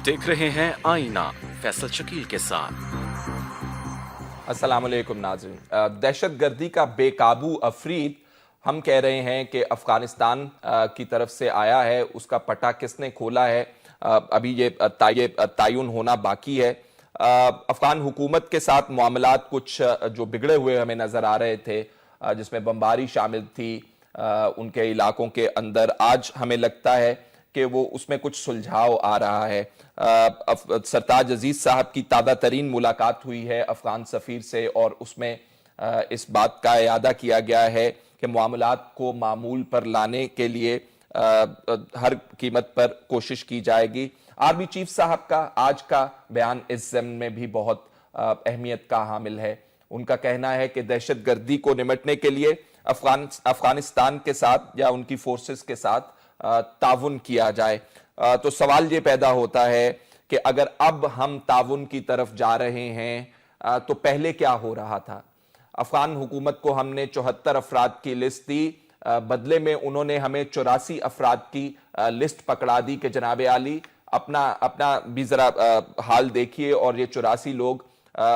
देख रहे हैं आईना फैसल शकील के साथ। अस्सलाम वालेकुम नाज़रीन। दहशत गर्दी का बेकाबू अफरीद हम कह रहे हैं कि अफगानिस्तान की तरफ से आया है, उसका पटा किसने खोला है, अभी ये तयन होना बाकी है। अफगान हुकूमत के साथ मामलात कुछ जो बिगड़े हुए हमें नज़र आ रहे थे, जिसमें बमबारी शामिल थी उनके इलाकों के अंदर, आज हमें लगता है कि वो उसमें कुछ सुलझाव आ रहा है। सरताज अजीज साहब की ताज़ा तरीन मुलाकात हुई है अफगान सफ़ीर से और उसमें इस बात का इयादा किया गया है कि मामलात को मामूल पर लाने के लिए हर कीमत पर कोशिश की जाएगी। आर्मी चीफ साहब का आज का बयान इस ज़मन में भी बहुत अहमियत का हामिल है। उनका कहना है कि दहशत गर्दी को निमटने के लिए अफगानिस्तान के साथ या उनकी फोर्सेस के साथ ताउन किया जाए। तो सवाल ये पैदा होता है कि अगर अब हम ताउन की तरफ जा रहे हैं तो पहले क्या हो रहा था। अफगान हुकूमत को हमने 74 अफराद की लिस्ट दी, बदले में उन्होंने हमें 84 अफराद की लिस्ट पकड़ा दी कि जनाब आली अपना भी जरा हाल देखिए और ये 84 लोग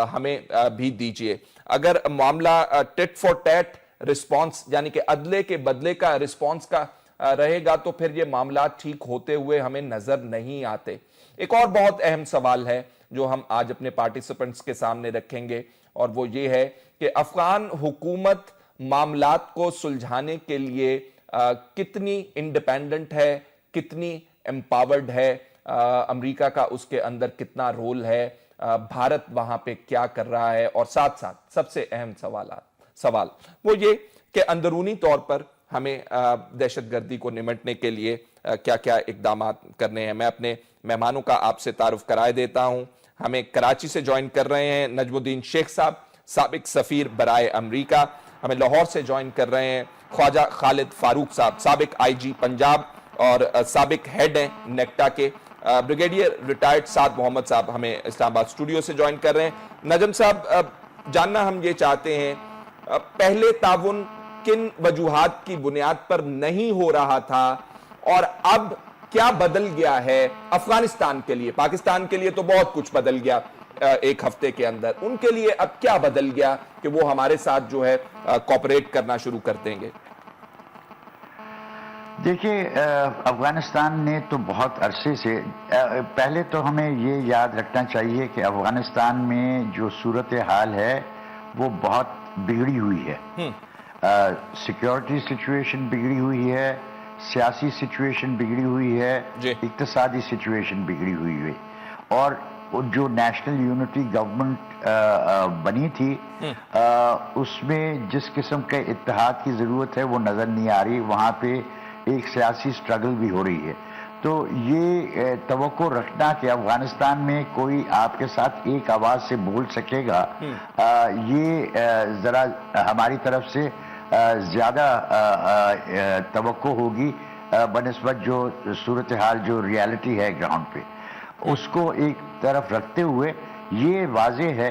हमें भी दीजिए। अगर मामला टिट फॉर टैट रिस्पॉन्स यानी कि अदले के बदले का रिस्पॉन्स का रहेगा तो फिर ये मामला ठीक होते हुए हमें नजर नहीं आते। एक और बहुत अहम सवाल है जो हम आज अपने पार्टिसिपेंट्स के सामने रखेंगे और वो ये है कि अफगान हुकूमत मामलात को सुलझाने के लिए कितनी इंडिपेंडेंट है, कितनी एम्पावर्ड है, अमेरिका का उसके अंदर कितना रोल है, भारत वहां पे क्या कर रहा है, और साथ साथ सबसे अहम सवाल वो ये कि अंदरूनी तौर पर हमें दहशतगर्दी को निमटने के लिए क्या क्या इकदाम करने हैं। मैं अपने मेहमानों का आपसे तारुफ कराए देता हूं। हमें कराची से ज्वाइन कर रहे हैं नजमुद्दीन शेख साहब, साबिक सफीर बराए अमरीका। हमें लाहौर से ज्वाइन कर रहे हैं ख्वाजा खालिद फारूक साहब, साबिक IG पंजाब और साबिक हेड हैं नेक्टा के। ब्रिगेडियर रिटायर्ड साद मोहम्मद साहब हमें इस्लामाबाद स्टूडियो से ज्वाइन कर रहे हैं। नजम साहब, जानना हम ये चाहते हैं, पहले ताउन किन वजूहात की बुनियाद पर नहीं हो रहा था और अब क्या बदल गया है अफगानिस्तान के लिए। पाकिस्तान के लिए तो बहुत कुछ बदल गया एक हफ्ते के अंदर, उनके लिए अब क्या बदल गया कि वो हमारे साथ जो है कोऑपरेट करना शुरू कर देंगे। देखिए, अफगानिस्तान ने तो बहुत अरसे से, पहले तो हमें ये याद रखना चाहिए कि अफगानिस्तान में जो सूरत हाल है वो बहुत बिगड़ी हुई है। सिक्योरिटी सिचुएशन बिगड़ी हुई है, सियासी सिचुएशन बिगड़ी हुई है, इक्तिसादी सिचुएशन बिगड़ी हुई है, और जो नेशनल यूनिटी गवर्नमेंट बनी थी उसमें जिस किस्म के इत्तेहाद की ज़रूरत है वो नज़र नहीं आ रही। वहाँ पे एक सियासी स्ट्रगल भी हो रही है। तो ये तवक्को रखना कि अफगानिस्तान में कोई आपके साथ एक आवाज़ से बोल सकेगा, ये ज़रा हमारी तरफ से ज़्यादा तवक्को होगी बनिस्बत जो सूरत हाल जो रियलिटी है ग्राउंड पे, उसको एक तरफ रखते हुए ये वाज़ेह है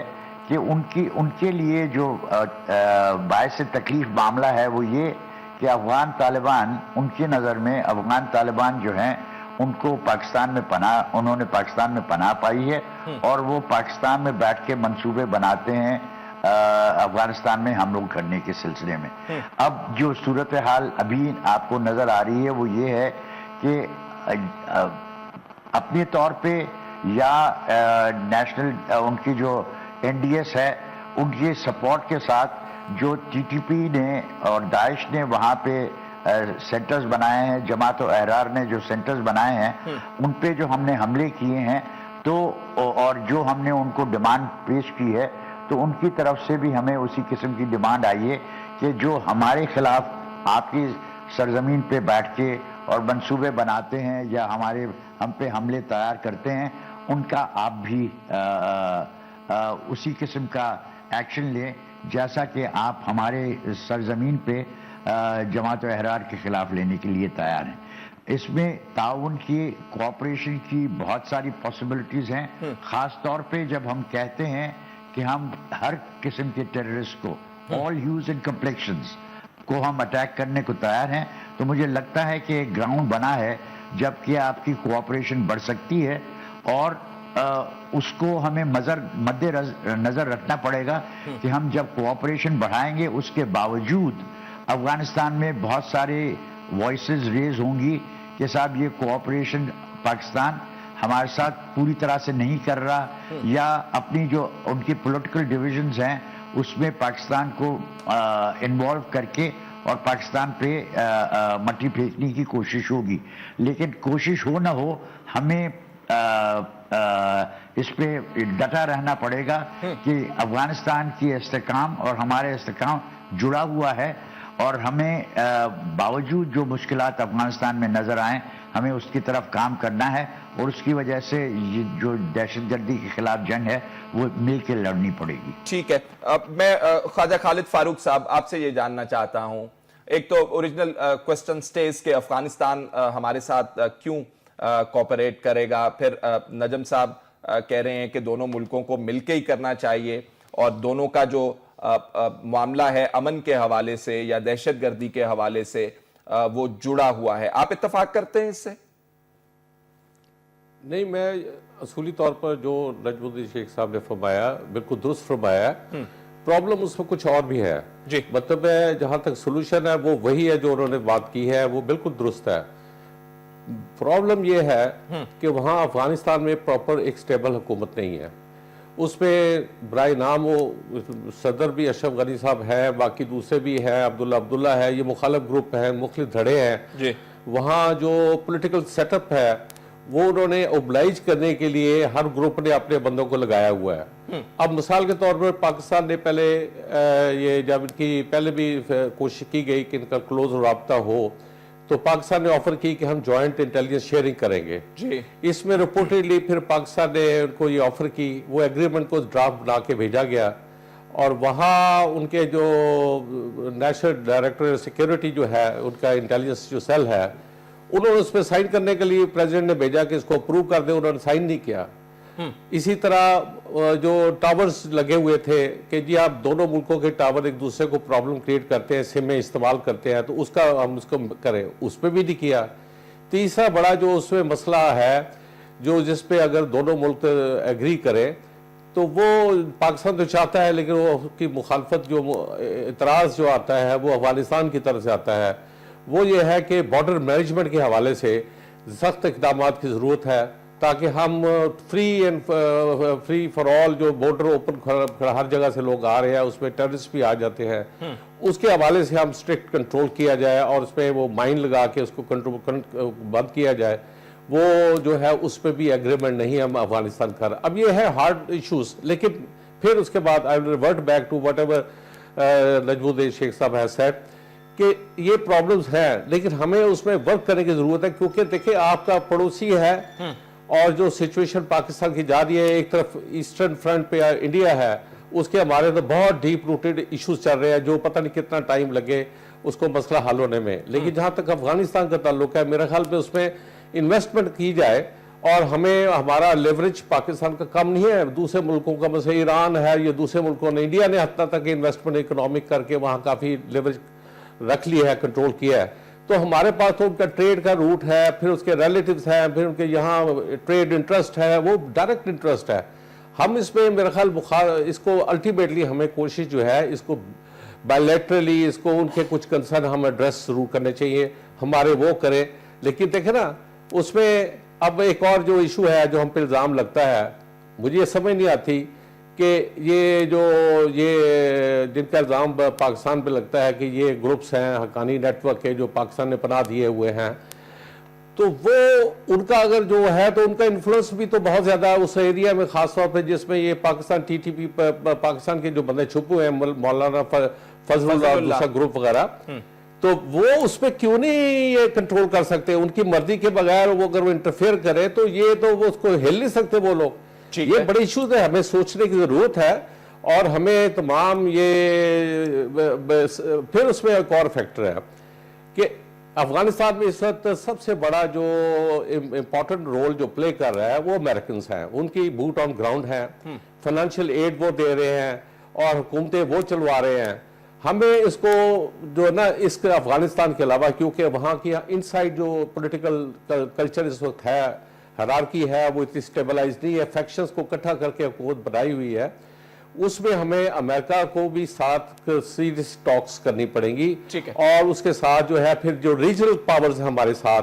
कि उनके लिए जो बायस तकलीफ मामला है वो ये कि अफगान तालिबान, उनकी नज़र में अफगान तालिबान जो हैं उनको उन्होंने पाकिस्तान में पनाह पाई है और वो पाकिस्तान में बैठ के मंसूबे बनाते हैं अफगानिस्तान में हमलोग करने के सिलसिले में। अब जो सूरत हाल अभी आपको नज़र आ रही है वो ये है कि अपने तौर पे या नेशनल उनकी जो NDS है उनके सपोर्ट के साथ जो TTP ने और दाइश ने वहाँ पे सेंटर्स बनाए हैं, जमात और अहरार ने जो सेंटर्स बनाए हैं उन पे जो हमने हमले किए हैं, तो और जो हमने उनको डिमांड पेश की है, तो उनकी तरफ से भी हमें उसी किस्म की डिमांड आई है कि जो हमारे खिलाफ आपकी सरजमीन पे बैठ के और मंसूबे बनाते हैं या हम पे हमले तैयार करते हैं, उनका आप भी उसी किस्म का एक्शन लें जैसा कि आप हमारे सरजमीन पे जमात अहरार के खिलाफ लेने के लिए तैयार हैं। इसमें ताउन की, कोऑपरेशन की बहुत सारी पॉसिबिलिटीज़ हैं। ख़ास तौर पे जब हम कहते हैं कि हम हर किस्म के टेररिस्ट को, ऑल ह्यूज एंड कम्प्लेक्शंस को हम अटैक करने को तैयार हैं, तो मुझे लगता है कि एक ग्राउंड बना है जबकि आपकी कोऑपरेशन बढ़ सकती है اور اس کو ہمیں مد نظر رکھنا پڑے گا کہ ہم جب کوآپریشن بڑھائیں گے اس کے باوجود افغانستان میں بہت سارے وائسز ریز ہوں گی کہ صاحب یہ کوآپریشن پاکستان ہمارے ساتھ پوری طرح سے نہیں کر رہا، یا اپنی جو ان کی پولیٹیکل ڈویژنز ہیں اس میں پاکستان کو انوالو کر کے اور پاکستان پہ مٹی پھینکنے کی کوشش ہوگی. لیکن کوشش ہو نہ ہو ہمیں اس پہ ڈٹا رہنا پڑے گا کہ افغانستان کی استحکام اور ہمارے استحکام جڑا ہوا ہے، اور ہمیں باوجود جو مشکلات افغانستان میں نظر آئیں ہمیں اس کی طرف کام کرنا ہے، اور اس کی وجہ سے یہ جو دہشت گردی کے خلاف جنگ ہے وہ مل کے لڑنی پڑے گی. ٹھیک ہے. میں خواجہ خالد فاروق صاحب آپ سے یہ جاننا چاہتا ہوں، ایک تو اوریجنل کوسچن سٹیز کہ افغانستان ہمارے ساتھ کیوں کوپریٹ کرے گا، پھر نجم صاحب کہہ رہے ہیں کہ دونوں ملکوں کو مل کے ہی کرنا چاہیے، اور دونوں کا جو معاملہ ہے امن کے حوالے سے یا دہشت گردی کے حوالے سے وہ جڑا ہوا ہے. آپ اتفاق کرتے ہیں اس سے؟ نہیں، میں اصولی طور پر جو نجم الدین شیخ صاحب نے فرمایا بالکل درست فرمایا ہے. پرابلم اس میں کچھ اور بھی ہے. جی، مطلب جہاں تک سلوشن ہے وہ وہی ہے جو انہوں نے بات کی ہے، وہ بالکل درست ہے. پرابلم یہ ہے کہ وہاں افغانستان میں پراپر ایک سٹیبل حکومت نہیں ہے. اس میں برائے نام وہ صدر بھی اشرف غنی صاحب ہے، باقی دوسرے بھی ہیں، عبداللہ ہے، یہ مخالف گروپ ہیں، مختلف دھڑے ہیں. جی، وہاں جو پولیٹیکل سیٹ اپ ہے وہ انہوں نے اوبلائج کرنے کے لیے ہر گروپ نے اپنے بندوں کو لگایا ہوا ہے. اب مثال کے طور پر پاکستان نے پہلے یہ جب ان کی پہلے بھی کوشش کی گئی کہ ان کا کلوز رابطہ ہو، تو پاکستان نے آفر کی کہ ہم جوائنٹ انٹیلیجنس شیئرنگ کریں گے. جی، اس میں رپورٹڈلی پھر پاکستان نے ان کو یہ آفر کی، وہ ایگریمنٹ کو ڈرافٹ بنا کے بھیجا گیا، اور وہاں ان کے جو نیشنل ڈائریکٹر سیکیورٹی جو ہے ان کا انٹیلیجنس جو سیل ہے، انہوں نے اس پہ سائن کرنے کے لیے پریزیڈنٹ نے بھیجا کہ اس کو اپروو کر دیں، انہوں نے سائن نہیں کیا. اسی طرح جو ٹاورز لگے ہوئے تھے کہ جی آپ دونوں ملکوں کے ٹاور ایک دوسرے کو پرابلم کریٹ کرتے ہیں، سم میں استعمال کرتے ہیں، تو اس کا ہم اس کو کریں، اس پہ بھی نہیں کیا. تیسرا بڑا جو اس میں مسئلہ ہے جو جس پہ اگر دونوں ملک ایگری کریں تو وہ پاکستان تو چاہتا ہے، لیکن وہ کی مخالفت جو اعتراض جو آتا ہے وہ افغانستان کی طرف سے آتا ہے، وہ یہ ہے کہ بارڈر مینجمنٹ کے حوالے سے سخت اقدامات کی ضرورت ہے تاکہ ہم فری فار آل جو بارڈر اوپن ہر جگہ سے لوگ آ رہے ہیں، اس میں ٹیررسٹ بھی آ جاتے ہیں، اس کے حوالے سے ہم اسٹرکٹ کنٹرول کیا جائے اور اس پہ وہ مائن لگا کے اس کو بند کیا جائے. وہ جو ہے اس پہ بھی ایگریمنٹ نہیں ہم افغانستان کر. اب یہ ہے ہارڈ ایشوز، لیکن پھر اس کے بعد آئی ول revert back to what ever نجم الدین شیخ صاحب ہیز سیڈ کہ یہ پرابلمز ہیں، لیکن ہمیں اس میں ورک کرنے کی ضرورت ہے. کیونکہ دیکھیں آپ کا پڑوسی ہے اور جو سچویشن پاکستان کی جا رہی ہے، ایک طرف ایسٹرن فرنٹ پہ انڈیا ہے، اس کے ہمارے تو بہت ڈیپ روٹڈ ایشوز چل رہے ہیں جو پتہ نہیں کتنا ٹائم لگے اس کو مسئلہ حل ہونے میں. لیکن جہاں تک افغانستان کا تعلق ہے، میرا خیال پہ اس میں انویسٹمنٹ کی جائے، اور ہمیں ہمارا لیوریج پاکستان کا کم نہیں ہے، دوسرے ملکوں کا مثلا ایران ہے، یہ دوسرے ملکوں نے، انڈیا نے حتیٰ تک انویسٹمنٹ اکنامک کر کے وہاں کافی لیوریج رکھ لیا ہے، کنٹرول کیا ہے. تو ہمارے پاس تو ان کا ٹریڈ کا روٹ ہے، پھر اس کے ریلیٹیوز ہیں، پھر ان کے یہاں ٹریڈ انٹرسٹ ہے، وہ ڈائریکٹ انٹرسٹ ہے. ہم اس میں میرا خیال اس کو الٹیمیٹلی ہمیں کوشش جو ہے اس کو بائیلیٹرلی اس کو ان کے کچھ کنسرن ہم ایڈریس ضرور کرنے چاہیے، ہمارے وہ کریں. لیکن دیکھیں نا اس میں اب ایک اور جو ایشو ہے جو ہم پہ الزام لگتا ہے، مجھے یہ سمجھ نہیں آتی کہ یہ جن کا الزام پاکستان پہ لگتا ہے کہ یہ گروپس ہیں حقانی نیٹ ورک کے جو پاکستان نے پناہ دیے ہوئے ہیں، تو وہ ان کا اگر جو ہے تو ان کا انفلوئنس بھی تو بہت زیادہ ہے اس ایریا میں، خاص طور پہ جس میں یہ Pakistan T T P Pakistan کے جو بندے چھپے ہوئے ہیں، مولانا فضل اللہ اور دوسرا گروپ وغیرہ، تو وہ اس پہ کیوں نہیں یہ کنٹرول کر سکتے؟ ان کی مرضی کے بغیر وہ اگر وہ انٹرفیئر کرے تو یہ تو وہ اس کو ہل نہیں سکتے وہ لوگ. یہ بڑے ایشوز ہیں، ہمیں سوچنے کی ضرورت ہے، اور ہمیں تمام یہ پھر اس میں ایک اور فیکٹر ہے کہ افغانستان میں اس وقت سب سے بڑا جو امپورٹنٹ رول جو پلے کر رہا ہے وہ امریکنز ہیں. ان کی بوٹ آن گراؤنڈ ہیں، فائنینشیل ایڈ وہ دے رہے ہیں اور حکومتیں وہ چلوا رہے ہیں. ہمیں اس کو جو نا اس کے افغانستان کے علاوہ، کیونکہ وہاں کی انسائڈ جو پولیٹیکل کلچر اس وقت ہے हायरार्की है वो इतनी स्टेबलाइज नहीं है, फैक्शंस को इकट्ठा करके हुकूमत बनाई हुई है, उसमें हमें अमेरिका को भी साथ सीरियस टॉक्स करनी पड़ेंगी। ठीक है। और उसके साथ जो है फिर जो रीजनल पावर्स हैं हमारे साथ,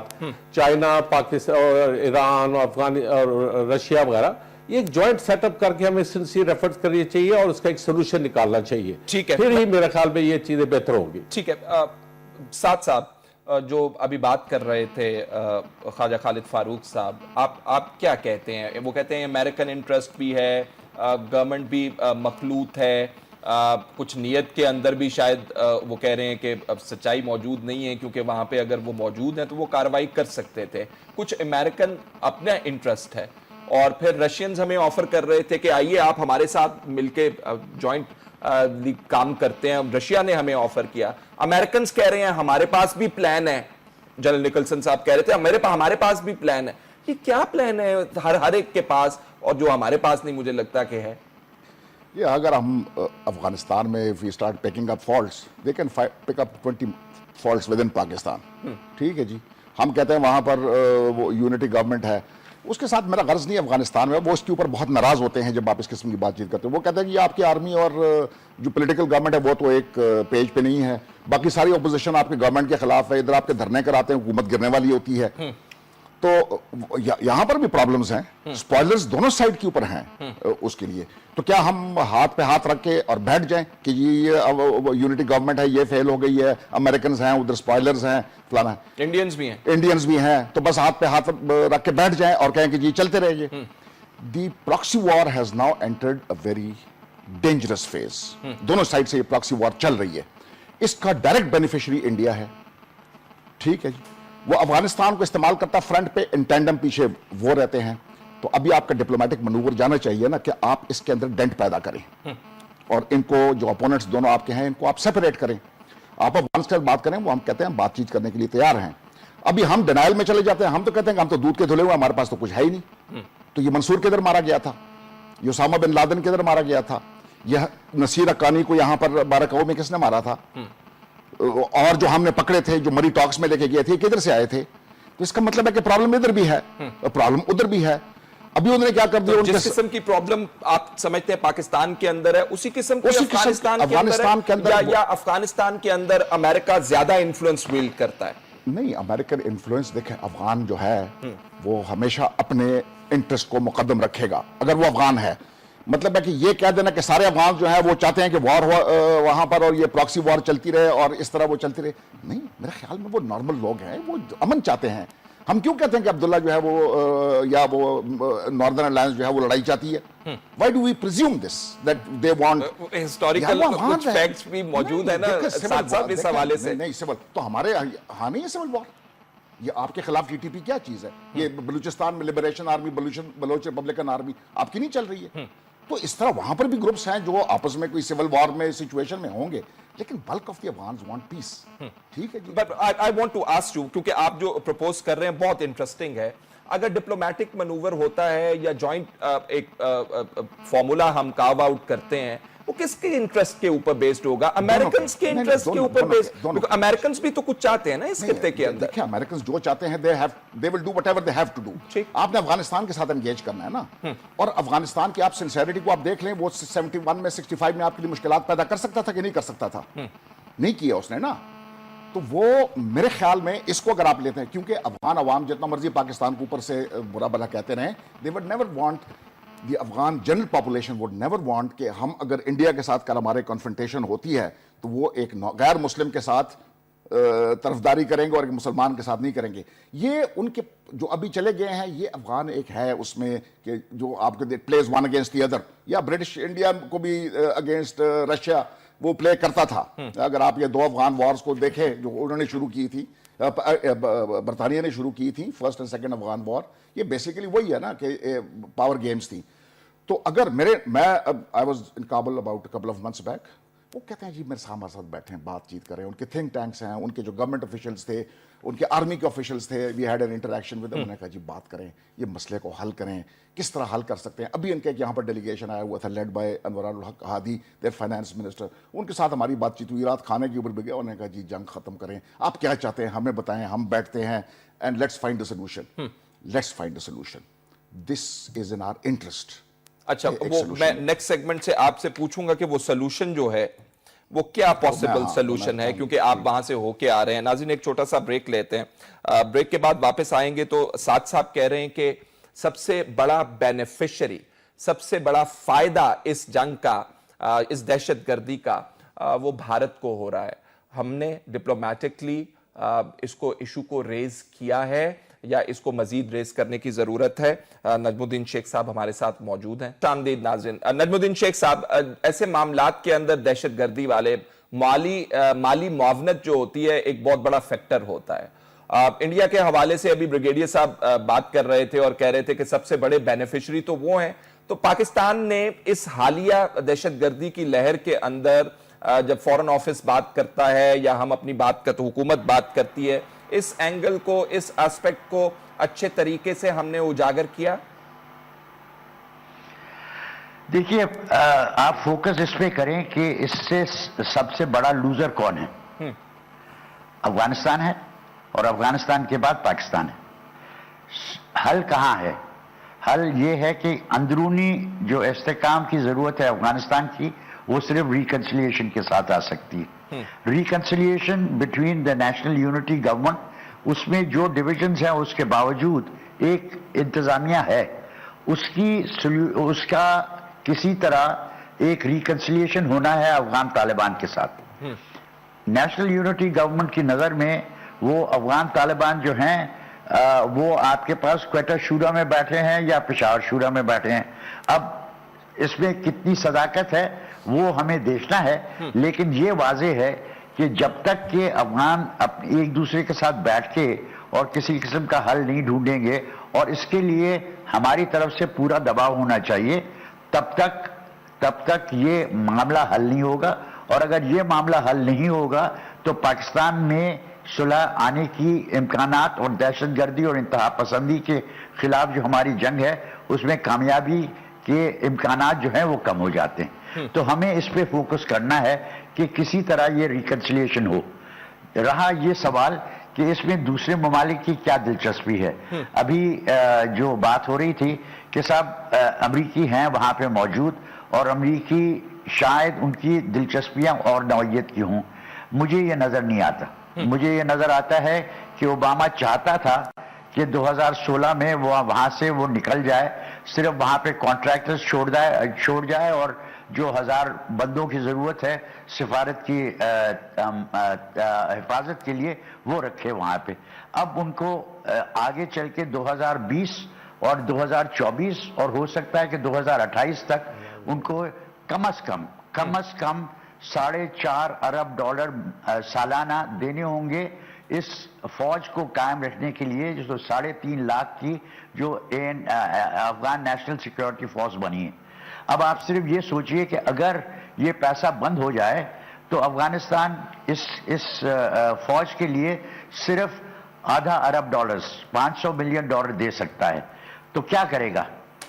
चाइना, पाकिस्तान और ईरान और और रशिया वगैरह, ये एक जॉइंट सेटअप करके हमें सिंसियर एफर्ट्स करनी चाहिए और उसका एक सोल्यूशन निकालना चाहिए। ठीक है। फिर ही मेरे ख्याल में ये चीजें बेहतर होंगी। ठीक है। साथ साहब, जो अभी बात कर रहे थे ख्वाजा खालिद फारूक साहब, आप क्या कहते हैं? वो कहते हैं अमेरिकन इंटरेस्ट भी है, गवर्नमेंट भी मखलूत है, कुछ नीयत के अंदर भी शायद वो कह रहे हैं कि अब सच्चाई मौजूद नहीं है, क्योंकि वहाँ पे अगर वो मौजूद हैं तो वो कार्रवाई कर सकते थे। कुछ अमेरिकन अपना इंटरेस्ट है, और फिर रशियंस हमें ऑफर कर रहे थे कि आइए आप हमारे साथ मिलके जॉइंट काम करते हैं। रशिया ने हमें ऑफर किया, अमेरिकन कह रहे हैं हमारे पास भी प्लान है। जनरल निकलसन साहब कह रहे थे हमारे पास भी प्लान है। ये क्या प्लान है हर एक के पास, और जो हमारे पास नहीं मुझे लगता कि है? ये अगर हम अफगानिस्तान में we start picking up faults, they can pick up 20 faults within Pakistan. ठीक है जी, हम कहते हैं वहाँ पर वो यूनिटी गवर्नमेंट है, उसके साथ मेरा गर्ज नहीं है अफगानिस्तान में। वो उसके ऊपर बहुत नाराज होते हैं जब आप इस किस्म की बातचीत करते हो। वो कहते हैं कि आपकी आर्मी और जो पॉलिटिकल गवर्नमेंट है वो तो एक पेज पे नहीं है, बाकी सारी अपोजिशन आपके गवर्नमेंट के खिलाफ है, इधर आपके धरने कराते हैं, हुकूमत गिरने वाली होती है। तो यहाँ पर भी प्रॉब्लम्स हैं, स्पॉयलर्स दोनों साइड के ऊपर हैं उसके लिए। तो क्या हम हाथ पे हाथ रख के और बैठ जाएं कि ये यूनिटी गवर्नमेंट है, ये फेल हो गई है, अमेरिकन हैं उधर, स्पॉयलर्स हैं, फलाना है, इंडियंस भी हैं, तो बस हाथ पे हाथ रख के बैठ जाएं और कहें कि जी चलते रहिए। The proxy war has now entered a very dangerous phase. दोनों साइड से ये प्रॉक्सी वॉर चल रही है, इसका डायरेक्ट बेनिफिशियरी इंडिया है। ठीक है जी, वो अफगानिस्तान को इस्तेमाल करता फ्रंट पे, इन टैंडम पीछे वो रहते हैं। तो अभी आपका डिप्लोमेटिक मनूवर जाना चाहिए ना कि आप इसके अंदर डेंट पैदा करें और इनको जो अपोनेंट्स दोनों आपके हैं इनको आप सेपरेट करें। आप अफगानिस्तान बात करें, वो हम कहते हैं बातचीत करने के लिए तैयार हैं। अभी हम डिनाइल में चले जाते हैं, हम तो कहते हैं कि हम तो दूध के धुले हुए, हमारे पास तो कुछ है ही नहीं। तो ये मंसूर किधर मारा गया था, ये उसामा बिन लादेन किधर मारा गया था, यह नसीर हक्कानी को यहां पर बाराकऊ में किसने मारा था, और जो हमने पकड़े थे, जो मरी टॉक्स में लेके गए थे, किधर से आए थे। तो इसका मतलब है कि प्रॉब्लम इधर भी है, प्रॉब्लम उधर भी है। अभी उन्होंने क्या कर दिया, तो जिस किस्म की प्रॉब्लम आप समझते हैं पाकिस्तान के अंदर है, उसी किस्म की अफगानिस्तान के अंदर, या अफगानिस्तान के अंदर अमेरिका ज्यादा इन्फ्लुएंस विल्ड करता है? नहीं, अमेरिकन इन्फ्लुएंस देखें, अफगान जो है वो हमेशा अपने इंटरेस्ट को मुकद्दम रखेगा अगर वो अफगान है। मतलब है कि ये कह देना कि सारे अफगान जो है वो चाहते हैं कि वॉर हो वहां पर और ये प्रॉक्सी वॉर चलती रहे और इस तरह वो चलती रहे, नहीं, मेरे ख्याल में वो नॉर्मल लोग हैं, वो अमन चाहते हैं। हम क्यों कहते हैं कि अब्दुल्ला जो है वो या वो नॉर्दर्न अलायंस जो है वो लड़ाई चाहती है? Why do we presume this that they want? Historical कुछ फैक्ट्स भी मौजूद है ना साथ इस हवाले से। नहीं सिविल तो हमारे हाँ नहीं है सिविल वॉर, ये आपके खिलाफ टीटीपी क्या चीज है? ये बलूचिस्तान में liberation army, Baloch republican army आपकी नहीं चल रही है? तो इस तरह वहां पर भी ग्रुप्स हैं जो आपस में कोई सिविल वॉर में सिचुएशन में होंगे, लेकिन bulk of the Afghans want peace. ठीक है जी। But I want to ask you, क्योंकि आप जो प्रपोज कर रहे हैं बहुत इंटरेस्टिंग है। अगर डिप्लोमेटिक मैनूवर होता है या जॉइंट एक फॉर्मूला हम कार्व आउट करते हैं, वो किसके इंटरेस्ट के ऊपर बेस्ड होगा? अमेरिकन के इंटरेस्ट के ऊपर बेस्ड? अमेरिकन भी तो कुछ चाहते हैं ना इस खित्ते के अंदर। देखिए, अमेरिकन जो चाहते हैं they will do whatever they have to do. आपने अफगानिस्तान के साथ एंगेज करना है ना, और अफगानिस्तान की आप सिंसेरिटी को आप देख लें, वो 71 में 65 में आपके लिए मुश्किलात पैदा कर सकता था कि नहीं कर सकता था? नहीं किया उसने ना। तो वो मेरे ख्याल में इसको अगर आप लेते हैं, क्योंकि अफगान अवाम जितना मर्जी पाकिस्तान के ऊपर से बुरा भला कहते रहे, they would never want, the Afghan general population would never want कि हम अगर इंडिया के साथ कल हमारे कॉन्फ्रंटेशन होती है तो वो एक गैर मुस्लिम के साथ तरफदारी करेंगे और एक मुसलमान के साथ नहीं करेंगे। ये उनके जो अभी चले गए हैं, ये अफगान एक है उसमें कि जो आपके plays one against the other, या ब्रिटिश इंडिया को भी अगेंस्ट रशिया वो प्ले करता था। अगर आप ये दो अफगान वॉर्स को देखें जो उन्होंने शुरू की थी, बरतानिया ने शुरू की थी, first and second Afghan war, ये बेसिकली वही है ना कि पावर गेम्स थी। तो अगर मैं I was in Kabul about couple of months back, वो कहते हैं जी मेरे साथ हमारे साथ बैठे हैं, बातचीत करें, उनके थिंक टैंक्स हैं, उनके जो गवर्नमेंट ऑफिशियल्स थे, उनके आर्मी के ऑफिशियल्स थे, we had an interaction with, उन्होंने कहा जी बात करें, ये मसले को हल करें, किस तरह हल कर सकते हैं। अभी इनके यहाँ पर डेलीगेशन आया हुआ था लेड बाय अनवरुल हक हादी, देयर फाइनेंस मिनिस्टर, उनके साथ हमारी बातचीत हुई, रात खाने के ऊपर भी गया, उन्होंने कहा जी जंग खत्म करें, आप क्या चाहते हैं हमें बताएं, हम बैठते हैं and let's find the solution. let's find a solution. This is in our interest. अच्छा, वो मैं नेक्स्ट सेगमेंट से आपसे पूछूंगा कि वो सोल्यूशन जो है वो क्या पॉसिबल सोल्यूशन है, क्योंकि आप वहां से होके आ रहे हैं। नाज़रीन, एक छोटा सा ब्रेक लेते हैं, ब्रेक के बाद वापस आएंगे। तो साथ साथ कह रहे हैं कि सबसे बड़ा बेनिफिशियरी, सबसे बड़ा फायदा इस जंग का, इस दहशतगर्दी का, वो भारत को हो रहा है। हमने डिप्लोमेटिकली इसको इशू को रेज किया है या इसको मजीद रेज करने की जरूरत है? नजमुद्दीन शेख साहब हमारे साथ मौजूद हैं। शामदीद नाज़रीन, नजमुद्दीन शेख साहब, ऐसे मामलात के अंदर दहशतगर्दी वाले माली मुआवनत जो होती है एक बहुत बड़ा फैक्टर होता है। इंडिया के हवाले से अभी ब्रिगेडियर साहब बात कर रहे थे और कह रहे थे कि सबसे बड़े बेनिफिशरी तो वो हैं। तो पाकिस्तान ने इस हालिया दहशतगर्दी की लहर के अंदर जब फॉरेन ऑफिस बात करता है या हम अपनी बात करते, हुकूमत बात करती है, इस एंगल को, इस एस्पेक्ट को अच्छे तरीके से हमने उजागर किया? देखिए, आप फोकस इस पे करें कि इससे सबसे बड़ा लूजर कौन है। अफगानिस्तान है और अफगानिस्तान के बाद पाकिस्तान है। हल कहां है? हल ये है कि अंदरूनी जो इस्तेकाम की जरूरत है अफगानिस्तान की, वो सिर्फ रिकंसिलिएशन के साथ आ सकती है। Reconciliation between the national unity government, उसमें जो डिविजन्स हैं उसके बावजूद एक इंतजामिया है, उसका किसी तरह एक रिकंसिलिएशन होना है अफगान तालिबान के साथ। नेशनल यूनिटी गवर्नमेंट की नज़र में वो अफगान तालिबान जो हैं वो आपके पास क्वेटा शूरा में बैठे हैं या पेशावर शूरा में बैठे हैं। अब इसमें कितनी सदाकत है वो हमें देखना है, लेकिन ये वाज़ेह है कि जब तक कि अफगान एक दूसरे के साथ बैठ के और किसी किस्म का हल नहीं ढूंढेंगे, और इसके लिए हमारी तरफ से पूरा दबाव होना चाहिए, तब तक ये मामला हल नहीं होगा। और अगर ये मामला हल नहीं होगा तो पाकिस्तान में सुलह आने की इम्कानात और दहशतगर्दी और इंतहा पसंदी के खिलाफ जो हमारी जंग है उसमें कामयाबी के इम्कानात जो हैं वो कम हो जाते हैं। तो हमें इस पे फोकस करना है कि किसी तरह ये रिकंसिलिएशन हो। रहा ये सवाल कि इसमें दूसरे ममालिक की क्या दिलचस्पी है। अभी जो बात हो रही थी कि साहब अमरीकी हैं वहाँ पे मौजूद, और अमरीकी शायद उनकी दिलचस्पियाँ और नौयत की हों, मुझे ये नज़र नहीं आता। मुझे ये नज़र आता है कि ओबामा चाहता था कि 2016 में वो वहाँ से वो निकल जाए, सिर्फ वहाँ पे कॉन्ट्रैक्टर्स छोड़ जाए और जो 1000 बंदों की ज़रूरत है सिफारत की हिफाजत के लिए वो रखे वहाँ पे। अब उनको आगे चल के 2020 और 2024 और हो सकता है कि 2028 तक उनको कम अज कम $4.5 अरब सालाना देने होंगे इस फौज को कायम रखने के लिए, जो 3.5 लाख की जो अफगान नेशनल सिक्योरिटी फोर्स बनी है। अब आप सिर्फ ये सोचिए कि अगर ये पैसा बंद हो जाए तो अफगानिस्तान इस फौज के लिए सिर्फ $0.5 अरब, $500 मिलियन दे सकता है। तो क्या करेगा?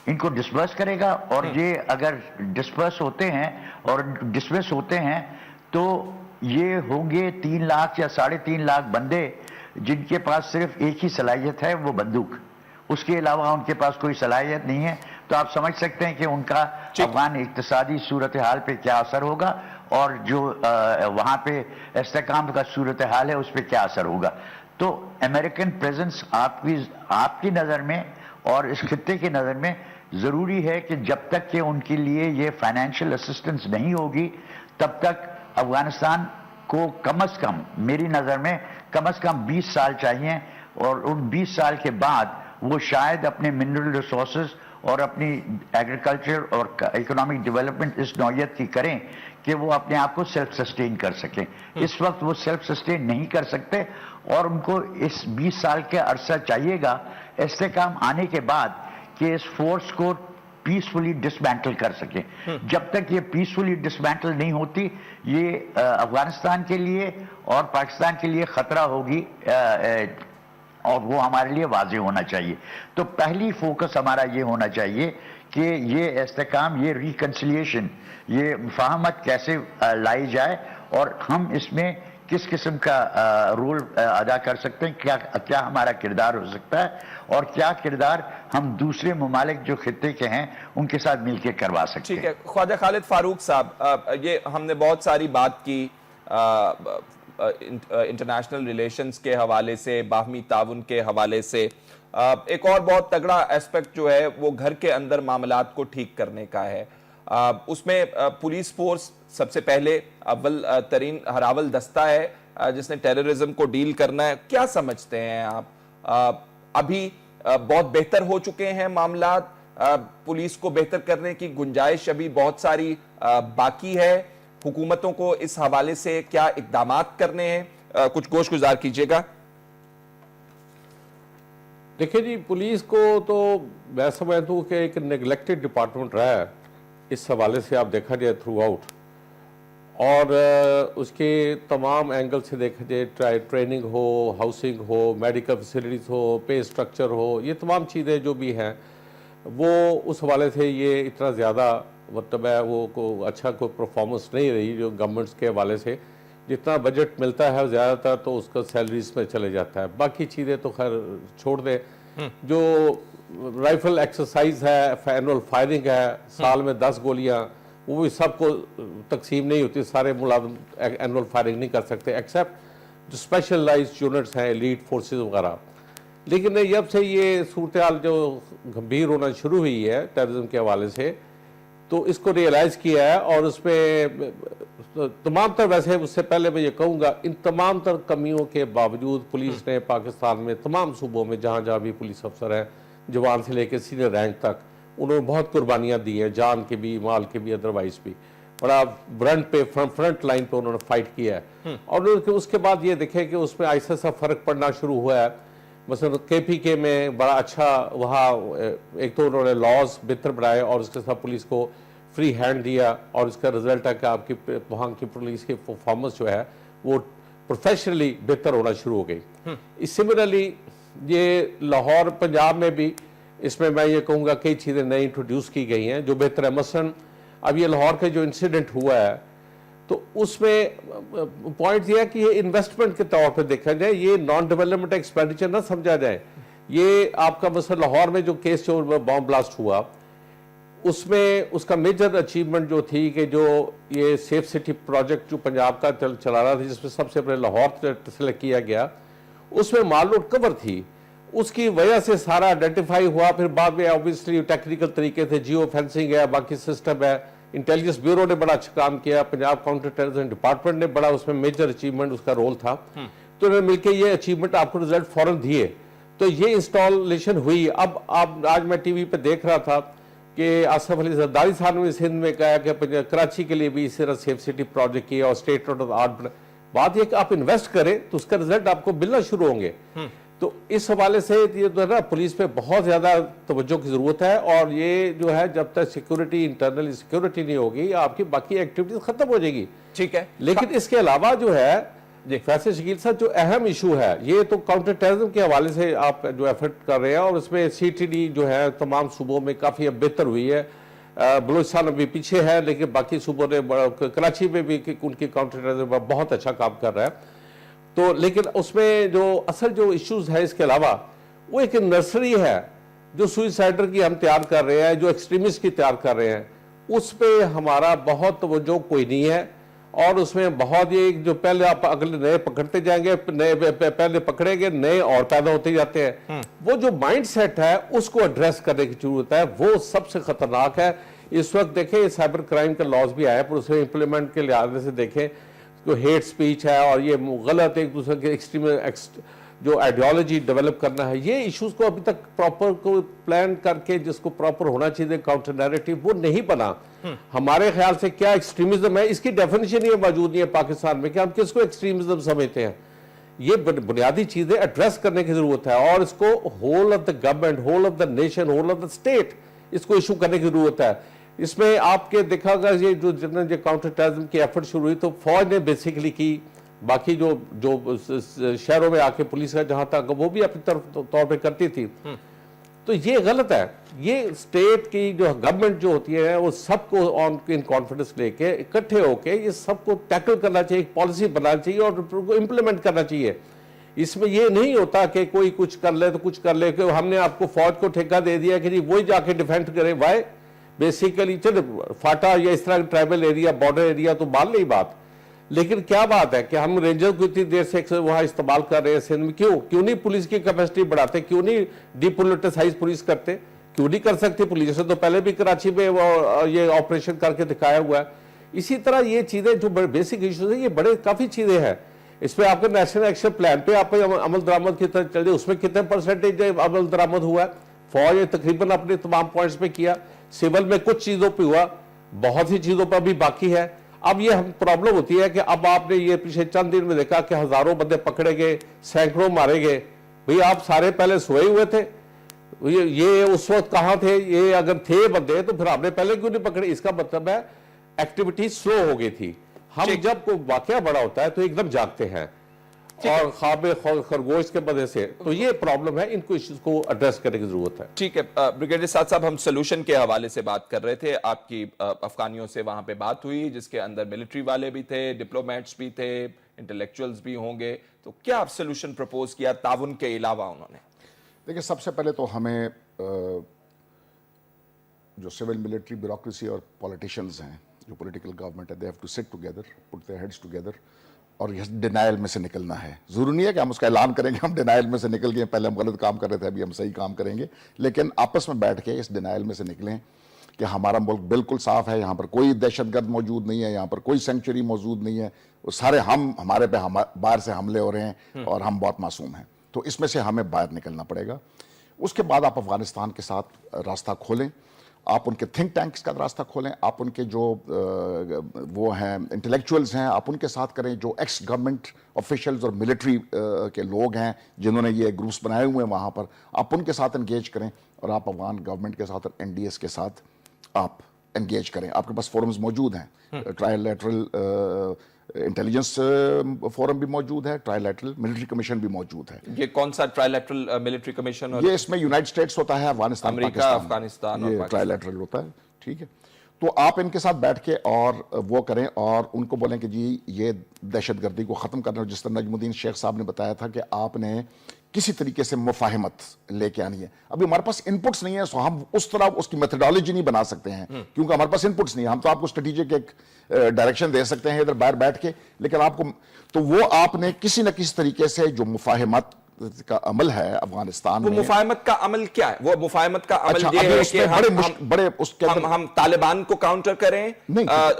इनको डिस्पर्स करेगा, और ये अगर डिस्पर्स होते हैं तो ये होंगे 3 लाख या 3.5 लाख बंदे जिनके पास सिर्फ एक ही सलाहियत है, वो बंदूक। उसके अलावा उनके पास कोई सलाहियत नहीं है। तो आप समझ सकते हैं कि उनका अफगान इक्तिसादी सूरत हाल पे क्या असर होगा, और जो वहाँ पे इस्तेकाम का सूरत हाल है उस पर क्या असर होगा। तो अमेरिकन प्रेजेंस आपकी नज़र में और इस खित्ते की नज़र में ज़रूरी है कि जब तक कि उनके लिए ये फाइनेंशियल असिस्टेंस नहीं होगी, तब तक अफगानिस्तान को कम अज़ कम, मेरी नज़र में कम अज़ कम 20 साल चाहिए, और उन 20 साल के बाद वो शायद अपने मिनरल रिसोर्सेज और अपनी एग्रीकल्चर और इकोनॉमिक डेवलपमेंट इस नौयत की करें कि वो अपने आप को सेल्फ सस्टेन कर सकें। इस वक्त वो सेल्फ सस्टेन नहीं कर सकते, और उनको इस 20 साल के अरसा चाहिएगा इस्तेकाम आने के बाद कि इस फोर्स को पीसफुली डिसमेंटल कर सके। जब तक ये पीसफुली डिसमेंटल नहीं होती, ये अफगानिस्तान के लिए और पाकिस्तान के लिए खतरा होगी, और वो हमारे लिए वाज़ेह होना चाहिए। तो पहली फोकस हमारा ये होना चाहिए कि ये इस्तेकाम, ये रिकंसिलिएशन, ये मुफाहमत कैसे लाई जाए, और हम इसमें किस किस्म का रोल अदा कर सकते हैं, क्या हमारा किरदार हो सकता है, और क्या किरदार हम दूसरे ममालिक जो खित्ते के हैं उनके साथ मिलकर करवा सकते हैं। ठीक है ख्वाजा खालिद फारूक साहब, ये हमने बहुत सारी बात की इंटरनेशनल रिलेशंस के हवाले से, बाहमी ताउन के हवाले से। एक और बहुत तगड़ा एस्पेक्ट जो है वो घर के अंदर मामलात को ठीक करने का है। उसमें पुलिस फोर्स सबसे पहले अव्वल तरीन हरावल दस्ता है जिसने टेररिज्म को डील करना है। क्या समझते हैं आप, अभी बहुत बेहतर हो चुके हैं मामलात, पुलिस को बेहतर करने की गुंजाइश अभी बहुत सारी बाकी है, हुकूमतों को इस हवाले से क्या इकदामात करने हैं? कुछ गोश गुजार कीजिएगा। देखिए जी, पुलिस को तो मैं समझता हूँ कि एक नेग्लेक्टेड डिपार्टमेंट रहा है इस हवाले से, आप देखा जाए थ्रू आउट, और उसके तमाम एंगल से देखा जाए, ट्रेनिंग हो, हाउसिंग हो, मेडिकल फैसिलिटीज़ हो, पे स्ट्रक्चर हो, ये तमाम चीज़ें जो भी हैं वो उस हवाले से ये इतना ज़्यादा मतलब है वो अच्छा कोई परफॉर्मेंस नहीं रही जो गवर्नमेंट्स के हवाले से। जितना बजट मिलता है ज़्यादातर तो उसका सैलरीज में चले जाता है, बाकी चीज़ें तो खैर छोड़ दे। जो राइफल एक्सरसाइज है, एनुअल फायरिंग है, साल में 10 गोलियां, वो भी सबको तकसीम नहीं होती, सारे मुलाजिम एनुअल फायरिंग नहीं कर सकते एक्सेप्ट जो स्पेशलाइज्ड यूनिट्स हैं, एलीट फोर्सेस वगैरह। लेकिन जब से ये सूरत हाल जो गंभीर होना शुरू हुई है टेररिज्म के हवाले से, तो इसको रियलाइज़ किया है, और उसमें तमाम तर, वैसे उससे पहले मैं ये कहूँगा, इन तमाम तर कमियों के बावजूद पुलिस ने पाकिस्तान में तमाम सूबों में जहाँ जहाँ भी पुलिस अफसर हैं, जवान से लेकर सीनियर रैंक तक, उन्होंने बहुत कुर्बानियाँ दी हैं, जान के भी, माल के भी, अदरवाइज भी। बड़ा फ्रंट लाइन पे उन्होंने फाइट किया है। और उसके बाद ये देखे कि उसमें ऐसा सा फ़र्क पड़ना शुरू हुआ है। मसलन KPK में बड़ा अच्छा वहाँ एक तो उन्होंने लॉज बेहतर बनाए और उसके साथ पुलिस को फ्री हैंड दिया, और इसका रिजल्ट है कि आपकी वहाँ की पुलिस की परफॉर्मेंस जो है वो प्रोफेशनली बेहतर होना शुरू हो गई। सिमिलरली ये लाहौर पंजाब में भी इसमें मैं ये कहूँगा कई चीज़ें नई इंट्रोड्यूस की गई हैं जो बेहतर है। मसलन अब ये लाहौर का जो इंसिडेंट हुआ है तो उसमें पॉइंट ये है कि ये इन्वेस्टमेंट के तौर पे देखा जाए, ये नॉन डेवलपमेंट एक्सपेंडिचर ना समझा जाए। ये आपका मसला लाहौर में जो केस जो बॉम्ब ब्लास्ट हुआ उसमें उसका मेजर अचीवमेंट जो थी कि जो ये सेफ सिटी प्रोजेक्ट जो पंजाब का चला रहा था, जिसमें सबसे पहले लाहौर सेलेक्ट किया गया, उसमें माल रोड कवर थी, उसकी वजह से सारा आइडेंटिफाई हुआ। फिर बाद में ऑब्वियसली टेक्निकल तरीके थे, जियो फेंसिंग है, बाकी सिस्टम है, इंटेलिजेंस ब्यूरो ने बड़ा अच्छा काम किया, पंजाब काउंटर टेररिज्म डिपार्टमेंट ने बड़ा उसमें मेजर अचीवमेंट उसका रोल था। तो उन्होंने मिलकर ये अचीवमेंट आपको रिजल्ट फौरन दिए, तो ये इंस्टॉलेशन हुई। अब आप आज मैं टीवी पे देख रहा था कि आसिफ अली जरदारी साहब ने सिंध में कहा कि कराची के लिए भी इसी तरह सेफ सिटी प्रोजेक्ट किया और स्टेट ऑफ द आर्ट। बात यह कि आप इन्वेस्ट करें तो उसका रिजल्ट आपको मिलना शुरू होंगे। तो इस हवाले से ये तो है ना, पुलिस पे बहुत ज्यादा तवज्जो की जरूरत है, और ये जो है जब तक सिक्योरिटी, इंटरनल सिक्योरिटी नहीं होगी, आपकी बाकी एक्टिविटीज खत्म हो जाएगी। ठीक है, लेकिन इसके अलावा जो है फैसल शकील साहब, जो अहम इशू है ये तो काउंटर टेररिज्म के हवाले से आप जो एफर्ट कर रहे हैं, और उसमें CTD जो है तमाम सूबों में काफी अब बेहतर हुई है। बलूचिस्तान अभी पीछे है, लेकिन बाकी सूबों ने, कराची में भी उनकी काउंटर टेररिज्म बहुत अच्छा काम कर रहा है। तो लेकिन उसमें जो असल जो इश्यूज है इसके अलावा, वो एक नर्सरी है जो सुइसाइडर की हम तैयार कर रहे हैं, जो एक्सट्रीमिस्ट की तैयार कर रहे हैं, उस पर हमारा बहुत तवज्जो कोई नहीं है। और उसमें बहुत ये जो पहले आप अगले नए पकड़ते जाएंगे, नए पहले पकड़ेंगे, नए और पैदा होते जाते हैं। वो जो माइंड सेट है उसको एड्रेस करने की जरूरत है, वो सबसे खतरनाक है इस वक्त। देखें साइबर क्राइम का लॉज भी आया, पर उसे इम्प्लीमेंट के लिहाज से देखें तो हेट स्पीच है और ये गलत एक दूसरे के एक्सट्रीम जो आइडियोलॉजी डेवलप करना है, ये इश्यूज को अभी तक प्रॉपर को प्लान करके जिसको प्रॉपर होना चाहिए काउंटर नैरेटिव, वो नहीं बना। हमारे ख्याल से क्या एक्सट्रीमिज्म है, इसकी डेफिनेशन ये मौजूद नहीं है पाकिस्तान में कि हम किसको एक्सट्रीमिज्म समझते हैं। ये बुनियादी चीजें एड्रेस करने की जरूरत है, और इसको whole of the government, whole of the nation, whole of the state इसको इशू करने की जरूरत है। इसमें आपके देखा होगा ये जो जितने जो काउंटर टेररिज्म की एफर्ट शुरू हुई तो फौज ने बेसिकली की, बाकी जो शहरों में आके पुलिस का जहां तक वो भी अपनी तरफ तौर पे करती थी। تو یہ غلط ہے. یہ اسٹیٹ کی جو گورنمنٹ جو ہوتی ہے وہ سب کو ان کانفیڈنس لے کے اکٹھے ہو کے یہ سب کو ٹیکل کرنا چاہیے, ایک پالیسی بنانا چاہیے اور امپلیمنٹ کرنا چاہیے. اس میں یہ نہیں ہوتا کہ کوئی کچھ کر لے تو کچھ کر لے, کہ ہم نے آپ کو فوج کو ٹھیکہ دے دیا کہ جی وہی جا کے ڈیفینڈ کرے. وائی بیسیکلی چلے فاٹا یا اس طرح ٹرائبل ایریا, بارڈر ایریا تو مان لی بات, لیکن کیا بات ہے کہ ہم رینجر کو اتنی دیر سے وہاں استعمال کر رہے ہیں سندھ میں, کیوں نہیں پولیس کی کیپیسٹی بڑھاتے, کیوں نہیں ڈی پولیٹیسائز پولیس کرتے, کیوں نہیں کر سکتے؟ پولیس نے تو پہلے بھی کراچی میں یہ آپریشن کر کے دکھایا ہوا ہے. اسی طرح یہ چیزیں جو بیسک ایشوز ہیں, یہ بڑے کافی چیزیں ہیں. اس پہ آپ کے نیشنل ایکشن پلان پہ آپ عمل درآمد کی طرف چل جائے, اس میں کتنے پرسنٹیج عمل درآمد ہوا ہے؟ فوج تقریباً اپنے تمام پوائنٹس پہ کیا, سول میں کچھ چیزوں پہ ہوا, بہت سی چیزوں پر بھی باقی ہے. اب یہ پرابلم ہوتی ہے کہ اب آپ نے یہ پیچھے چند دن میں دیکھا کہ ہزاروں بندے پکڑے گئے, سینکڑوں مارے گئے. بھئی آپ سارے پہلے سوئے ہوئے تھے, یہ اس وقت کہاں تھے؟ یہ اگر تھے بندے تو پھر آپ نے پہلے کیوں نہیں پکڑے؟ اس کا مطلب ہے ایکٹیویٹی سلو ہو گئی تھی. ہم جب کوئی واقعہ بڑا ہوتا ہے تو ایک دم جاگتے ہیں اور خواب خرگوش کے بدے سے, تو یہ پرابلم ہے, ان کو ایشوز کو ایڈریس کرنے کی ضرورت ہے. ٹھیک ہے بریگیڈیئر سعد صاحب, ہم سلوشن کے حوالے سے بات کر رہے تھے. آپ کی افغانیوں سے وہاں پہ بات ہوئی جس کے اندر ملٹری والے بھی تھے, ڈپلومیٹس بھی تھے, انٹلیکچوئلز بھی ہوں گے, تو کیا آپ سلوشن پرپوز کیا تعاون کے علاوہ انہوں نے؟ دیکھیں, سب سے پہلے تو ہمیں جو سول ملٹری بیوروکریسی اور پولیٹیشینز ہیں, جو پولیٹیکل گورنمنٹ ہے, they have to sit together, put their heads together, اور یہ ڈینائل میں سے نکلنا ہے. ضروری نہیں ہے کہ ہم اس کا اعلان کریں گے ہم ڈینائل میں سے نکل گئے, پہلے ہم غلط کام کر رہے تھے, ابھی ہم صحیح کام کریں گے, لیکن آپس میں بیٹھ کے اس ڈینائل میں سے نکلیں کہ ہمارا ملک بالکل صاف ہے, یہاں پر کوئی دہشت گرد موجود نہیں ہے, یہاں پر کوئی سینکچری موجود نہیں ہے, وہ سارے ہمارے پہ باہر سے حملے ہو رہے ہیں اور ہم بہت معصوم ہیں. تو اس میں سے ہمیں باہر نکلنا پڑے گا. اس کے بعد آپ افغانستان کے ساتھ راستہ کھولیں, آپ ان کے تھنک ٹینکس کا راستہ کھولیں, آپ ان کے جو وہ ہیں انٹلیکچوئلز ہیں آپ ان کے ساتھ کریں, جو ایکس گورنمنٹ آفیشلز اور ملٹری کے لوگ ہیں جنہوں نے یہ گروپس بنائے ہوئے ہیں وہاں پر, آپ ان کے ساتھ انگیج کریں, اور آپ افغان گورنمنٹ کے ساتھ اور NDS کے ساتھ آپ انگیج کریں. آپ کے پاس فورمز موجود ہیں, ٹرائی لیٹرل انٹیلیجنس فورم بھی موجود ہے, ٹرائی لیٹرل ملٹری کمیشن بھی موجود ہے. یہ کون سا ٹرائی لیٹرل ملٹری کمیشن؟ یہ اس میں یونائٹڈ اسٹیٹس ہوتا ہے, افغانستان, امریکہ, افغانستان, یہ ٹرائی لیٹرل ہوتا ہے. ٹھیک ہے, تو آپ ان کے ساتھ بیٹھ کے اور وہ کریں اور ان کو بولیں کہ جی یہ دہشت گردی کو ختم کرنا. جس طرح نجم الدین شیخ صاحب نے بتایا تھا کہ آپ نے کسی طریقے سے مفاہمت لے کے آنی ہے. ابھی ہمارے پاس انپٹس نہیں ہے, سو ہم اس طرح اس کی میتھڈالوجی نہیں بنا سکتے ہیں کیونکہ ہمارے پاس انپٹس نہیں ہے. ہم تو آپ کو اسٹریٹجک ایک ڈائریکشن دے سکتے ہیں ادھر باہر بیٹھ کے, لیکن آپ کو تو وہ آپ نے کسی نہ کسی طریقے سے جو مفاہمت کا عمل ہے افغانستان میں. وہ مفاہمت کا عمل کیا ہے؟ وہ مفاہمت کا عمل یہ ہے کہ ہم طالبان کو کاؤنٹر کریں,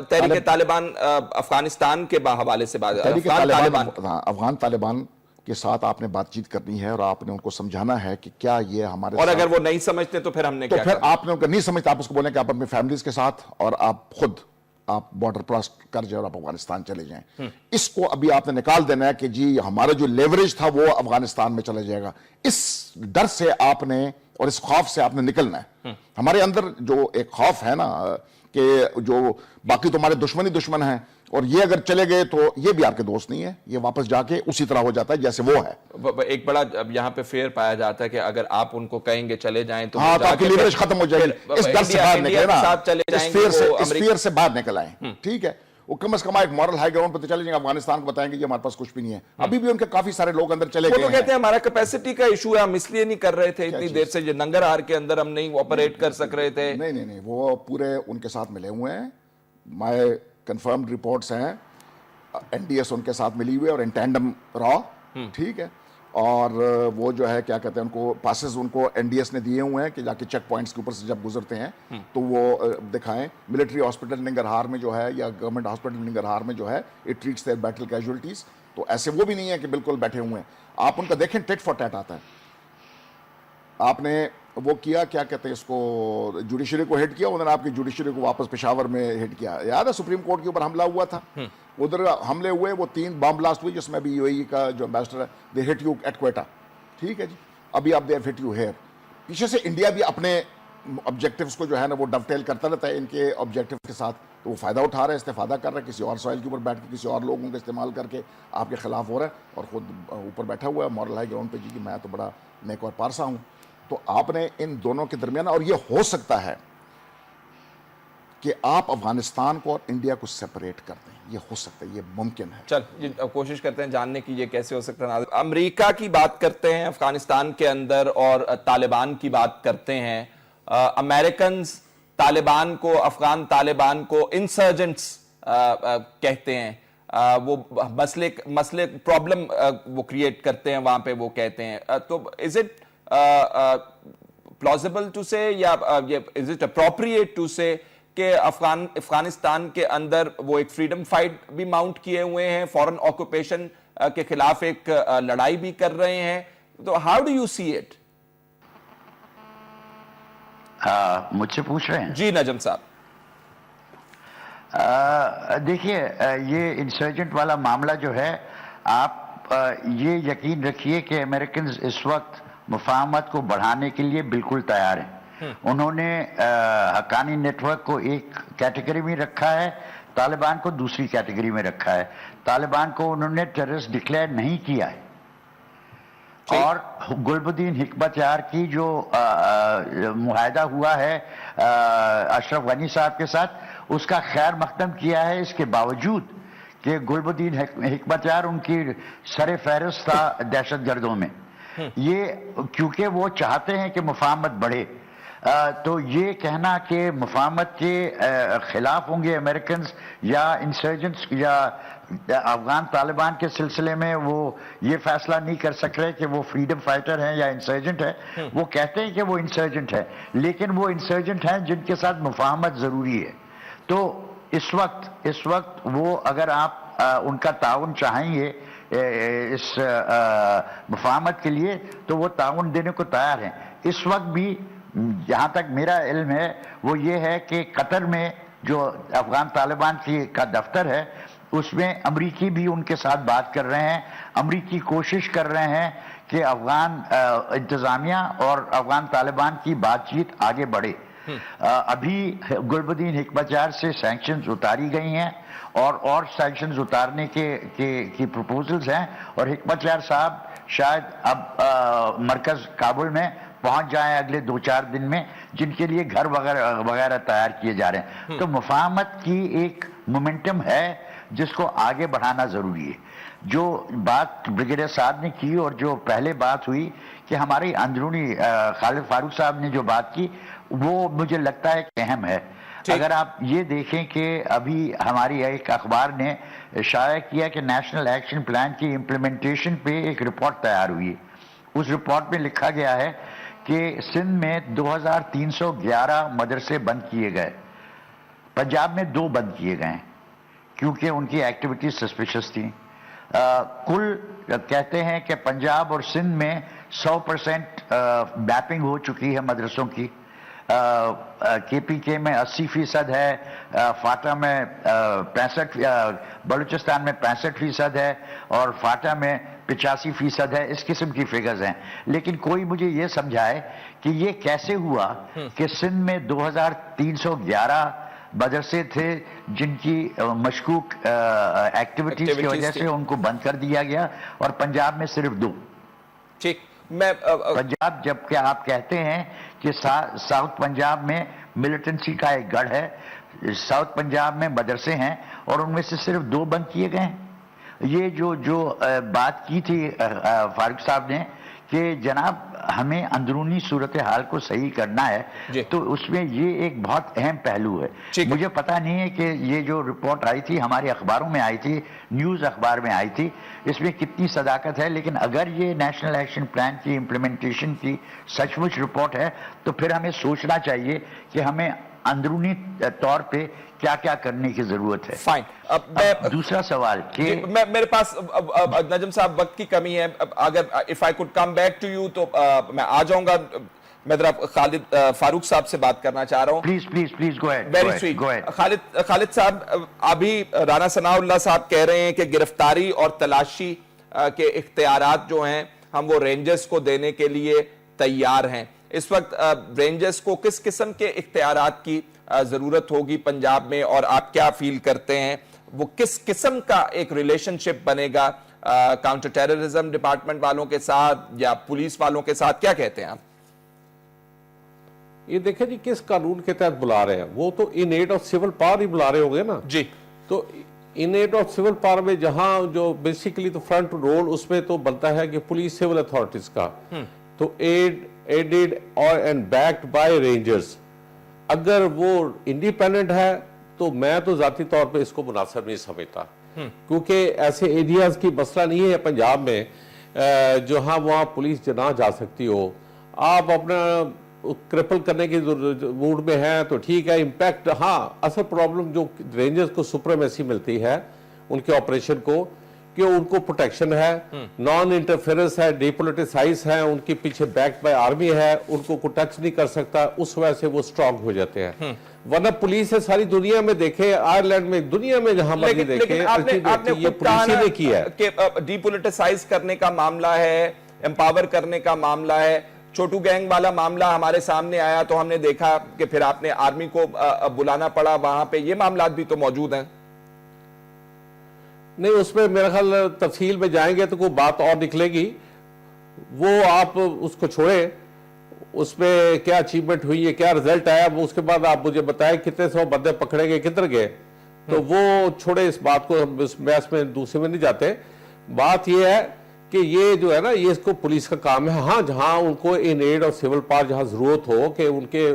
تحریک طالبان افغانستان کے حوالے سے بات, افغان طالبان کے ساتھ آپ نے بات چیت کرنی ہے اور آپ نے ان کو سمجھانا ہے کہ کیا یہ ہمارے, اور اگر وہ نہیں سمجھتے تو پھر ہم نے تو پھر آپ نے ان کو نہیں سمجھتے, آپ اس کو بولیں کہ آپ اپنی فیملیز کے ساتھ اور آپ خود آپ بارڈر کراس کر جائیں اور آپ افغانستان چلے جائیں. اس کو ابھی آپ نے نکال دینا ہے کہ جی ہمارا جو لیوریج تھا وہ افغانستان میں چلا جائے گا. اس ڈر سے آپ نے اور اس خوف سے آپ نے نکلنا ہے. ہمارے اندر جو ایک خوف ہے نا کہ جو باقی تو ہمارے دشمن ہیں, اور یہ اگر چلے گئے تو یہ بھی آپ کے دوست نہیں ہے, یہ واپس جا کے اسی طرح ہو جاتا ہے جیسے وہ ہے. ایک بڑا یہاں پہ فیئر پایا جاتا ہے کہ اگر آپ ان کو کہیں گے چلے جائیں تو ہاں, تو آپ کی لیوریج ختم ہو جائے گی. اس ڈر سے باہر نکلے نا, اس فیئر سے باہر نکل آئیں. ٹھیک ہے, وہ کم از کم ایک مورل ہائی گراؤنڈ پہ تو چلے جائیں گے, افغانستان کو بتائیں گے یہ ہمارے پاس کچھ بھی نہیں ہے. ابھی بھی ان کے کافی سارے لوگ اندر چلے گئے ہیں. وہ تو کہتے ہیں ہمارا کیپیسٹی کا ایشو ہے, ہم اس لیے نہیں کر رہے تھے اتنی دیر سے, یہ ننگرہار کے اندر ہم نہیں آپریٹ کر سک رہے تھے. نہیں, وہ پورے ان کے ساتھ ملے ہوئے ہیں. مائے کنفرمڈ رپورٹس ہیں, NDS ان کے ساتھ ملی ہوئی ہے اور انٹینڈم را. ٹھیک ہے, اور وہ جو ہے کیا کہتے ہیں ان کو پاسز ان کو NDS نے دیے ہوئے ہیں کہ جا کے چیک پوائنٹس کے اوپر سے جب گزرتے ہیں تو وہ دکھائیں. ملٹری ہاسپٹل ننگرہار میں جو ہے یا گورنمنٹ ہاسپٹل ننگرہار میں جو ہے it treats their battle casualties. تو ایسے وہ بھی نہیں ہے کہ بالکل بیٹھے ہوئے ہیں. آپ ان کا دیکھیں ٹیٹ فار ٹیٹ آتا ہے. آپ نے وہ کیا کیا کہتے ہیں اس کو, جوڈیشری کو ہٹ کیا, انہوں نے آپ کی جوڈیشری کو واپس پشاور میں ہٹ کیا. یاد ہے سپریم کورٹ کے اوپر حملہ ہوا تھا, ادھر حملے ہوئے, وہ 3 بم بلاسٹ ہوئی جس میں بھی UAE کا جو امبیسڈر ہے دے ہٹ یو ایٹ کوئٹہ. ٹھیک ہے جی, ابھی آپ دے ہٹ یو ہیئر. پیچھے سے انڈیا بھی اپنے آبجیکٹیوز کو جو ہے نا وہ ڈو ٹیل کرتا رہتا ہے ان کے آبجیکٹیو کے ساتھ, تو وہ فائدہ اٹھا رہا ہے, استفادہ کر رہا ہے, کسی اور سوائل کے اوپر بیٹھ کے کسی اور لوگوں کا استعمال کر کے آپ کے خلاف ہو رہا ہے, اور خود اوپر بیٹھا ہوا ہے مورل ہائی گراؤنڈ پہ جی کہ میں تو بڑا نیک اور پارسا ہوں. तो आपने इन दोनों के दरमियान, और ये हो सकता है कि आप अफगानिस्तान को और इंडिया को सेपरेट कर दें, ये हो सकता है, ये मुमकिन है। चल अब कोशिश करते हैं जानने की ये कैसे हो सकता है। अमेरिका की बात करते हैं अफगानिस्तान के अंदर और तालिबान की बात करते हैं। अमेरिकन तालिबान को, अफगान तालिबान को इंसर्जेंट्स कहते हैं। वो मसले प्रॉब्लम वो क्रिएट करते हैं वहां पे, वो कहते हैं। तो इज इट प्लॉजिबल टू से या इज इट अप्रोप्रिएट टू से कि अफगानिस्तान के अंदर वो एक फ्रीडम फाइट भी माउंट किए हुए हैं, फॉरेन ऑक्यूपेशन के खिलाफ एक लड़ाई भी कर रहे हैं? तो how do you see it? मुझसे पूछ रहे हैं? जी नजम साहब। देखिए, ये इंसर्जेंट वाला मामला जो है, आप ये यकीन रखिए कि अमेरिकन इस वक्त मुफाहमत को बढ़ाने के लिए बिल्कुल तैयार हैं। उन्होंने हक्कानी नेटवर्क को एक कैटेगरी में रखा है, तालिबान को दूसरी कैटेगरी में रखा है। तालिबान को उन्होंने टेररिस्ट डिक्लेयर नहीं किया है, और गुलबुद्दीन हिकमत यार की जो मुआहदा हुआ है अशरफ गनी साहब के साथ, उसका खैर मकदम किया है, इसके बावजूद कि गुलबुद्दीन हिकमत यार उनकी सरे फहरिस्त था दहशत गर्दों में। ये क्योंकि वो चाहते हैं कि मुफाहमत बढ़े, तो ये कहना कि मुफाहमत के खिलाफ होंगे अमेरिकन या इंसर्जेंट्स या अफगान तालिबान के सिलसिले में, वो ये फैसला नहीं कर सक रहे कि वो फ्रीडम फाइटर हैं या इंसर्जेंट है। वो कहते हैं कि वो इंसर्जेंट है, लेकिन वो इंसर्जेंट हैं जिनके साथ मुफाहमत जरूरी है। तो इस वक्त वो, अगर आप उनका ताउन चाहेंगे इस मुफाहमत के लिए, तो वो ताउन देने को तैयार हैं। इस वक्त भी जहां तक मेरा इल्म है वो ये है कि कतर में जो अफगान तालिबान का दफ्तर है, उसमें अमरीकी भी उनके साथ बात कर रहे हैं। अमरीकी कोशिश कर रहे हैं कि अफगान इंतजामिया और अफगान तालिबान की बातचीत आगे बढ़े। अभी गुलबुद्दीन हिकमत यार से सैंक्शंस उतारी गई हैं, और सैंक्शंस उतारने की प्रपोजल्स हैं, और हिकमत यार साहब शायद अब मरकज काबुल में पहुंच जाएं अगले 2-4 दिन में, जिनके लिए घर वगैरह तैयार किए जा रहे हैं। तो मुफाहमत की एक मोमेंटम है जिसको आगे बढ़ाना जरूरी है। जो बात ब्रिगेडियर साहब ने की, और जो पहले बात हुई कि हमारी अंदरूनी खालिद फारूक साहब ने जो बात की, वो मुझे लगता है कि अहम है। अगर आप ये देखें कि अभी हमारी एक अखबार ने शाया किया कि नेशनल एक्शन प्लान की इम्प्लीमेंटेशन पे एक रिपोर्ट तैयार हुई है। उस रिपोर्ट में लिखा गया है कि सिंध में 2311 मदरसे बंद किए गए, पंजाब में 2 बंद किए गए क्योंकि उनकी एक्टिविटी सस्पिशियस थी। कुल कहते हैं कि पंजाब और सिंध में 100% मैपिंग हो चुकी है मदरसों की। KPK में 80% है, फाटा में 65, बलूचिस्तान में 65% है, और फाटा में 85% है। इस किस्म की फिगर्स हैं। लेकिन कोई मुझे ये समझाए कि ये कैसे हुआ कि सिंध में 2311 मदरसे थे जिनकी मशकूक एक्टिविटीज की वजह से उनको बंद कर दिया गया, और पंजाब में सिर्फ 2। ठीक, पंजाब, जबकि आप कहते हैं कि साउथ पंजाब में मिलिटेंसी का एक गढ़ है, साउथ पंजाब में मदरसे हैं और उनमें से सिर्फ 2 बंद किए गए हैं। ये जो बात की थी फारूक साहब ने कि जनाब हमें अंदरूनी सूरत हाल को सही करना है, तो उसमें ये एक बहुत अहम पहलू है। मुझे पता नहीं है कि ये जो रिपोर्ट आई थी हमारे अखबारों में आई थी, न्यूज़ अखबार में आई थी, इसमें कितनी सदाकत है। लेकिन अगर ये नेशनल एक्शन प्लान की इम्प्लीमेंटेशन की सचमुच रिपोर्ट है तो फिर हमें सोचना चाहिए कि हमें अंदरूनी तौर पे क्या क्या करने की जरूरत है। फाइन। अब दूसरा सवाल कि मेरे पास नजम साहब वक्त की कमी है, अगर if I could come back to you तो मैं आ जाऊंगा। मैं जरा खालिद फारूक साहब से बात करना चाह रहा हूँ। Please go ahead. Very sweet. Khalid साहब, अभी राना सनाउल्लाह साहब कह रहे हैं कि गिरफ्तारी और तलाशी के इख्तियारात जो हैं हम वो रेंजर्स को देने के लिए तैयार हैं। इस वक्त रेंजर्स को किस किस्म के इख्तियारात की जरूरत होगी पंजाब में, और आप क्या फील करते हैं वो किस किस्म का एक रिलेशनशिप बनेगा काउंटर टेररिज्म डिपार्टमेंट वालों के साथ या पुलिस वालों के साथ? क्या कहते हैं आप? ये देखें जी किस कानून के तहत बुला रहे हैं, वो तो in aid of civil power ही बुला रहे होंगे ना जी। तो in aid of civil power में जहां जो बेसिकली तो फ्रंट रोल उसमें तो बनता है कि पुलिस सिविल अथॉरिटीज का, तो एडेड और एंड बैक्ड बाय रेंजर्स, अगर वो इंडिपेंडेंट है तो मैं तो जाती तौर पे इसको मुनासिब नहीं समझता, क्योंकि ऐसे एरियाज की मसला नहीं है पंजाब में जहां वहां पुलिस जना जा सकती हो। आप अपना क्रिपल करने की मूड में है तो ठीक है, इम्पैक्ट, हाँ असल प्रॉब्लम जो रेंजर्स को सुप्रीमेसी मिलती है उनके ऑपरेशन को, कि उनको प्रोटेक्शन है, नॉन इंटरफेरेंस है, डिपोलिटिसाइज है, उनके पीछे बैक्ड बाय आर्मी है, उनको कोई टच नहीं कर सकता, उस वजह से वो स्ट्रांग हो जाते हैं। वरना पुलिस है सारी दुनिया में देखे, आयरलैंड में, दुनिया में जहां मर्जी देखे, आपने ये पुलिस ने किया है कि डिपोलिटिसाइज करने का मामला है, एम्पावर करने का मामला है, छोटू गैंग वाला मामला हमारे सामने आया तो हमने देखा कि फिर आपने आर्मी को बुलाना पड़ा वहां पे, ये मामला भी तो मौजूद हैं। नहीं, उसमें मेरा ख्याल तफसील में जाएंगे तो कोई बात और निकलेगी, वो आप उसको छोड़े, उसमें क्या अचीवमेंट हुई है, क्या रिजल्ट आया, वो उसके बाद आप मुझे बताएं कितने 100 बंदे पकड़े गए, किधर गए, तो वो छोड़े, इस बात को हम इस बहस में दूसरे में नहीं जाते। बात ये है कि ये जो है ना, ये इसको पुलिस का काम है। हाँ, जहां उनको इन एड और सिविल पावर जहां जरूरत हो कि उनके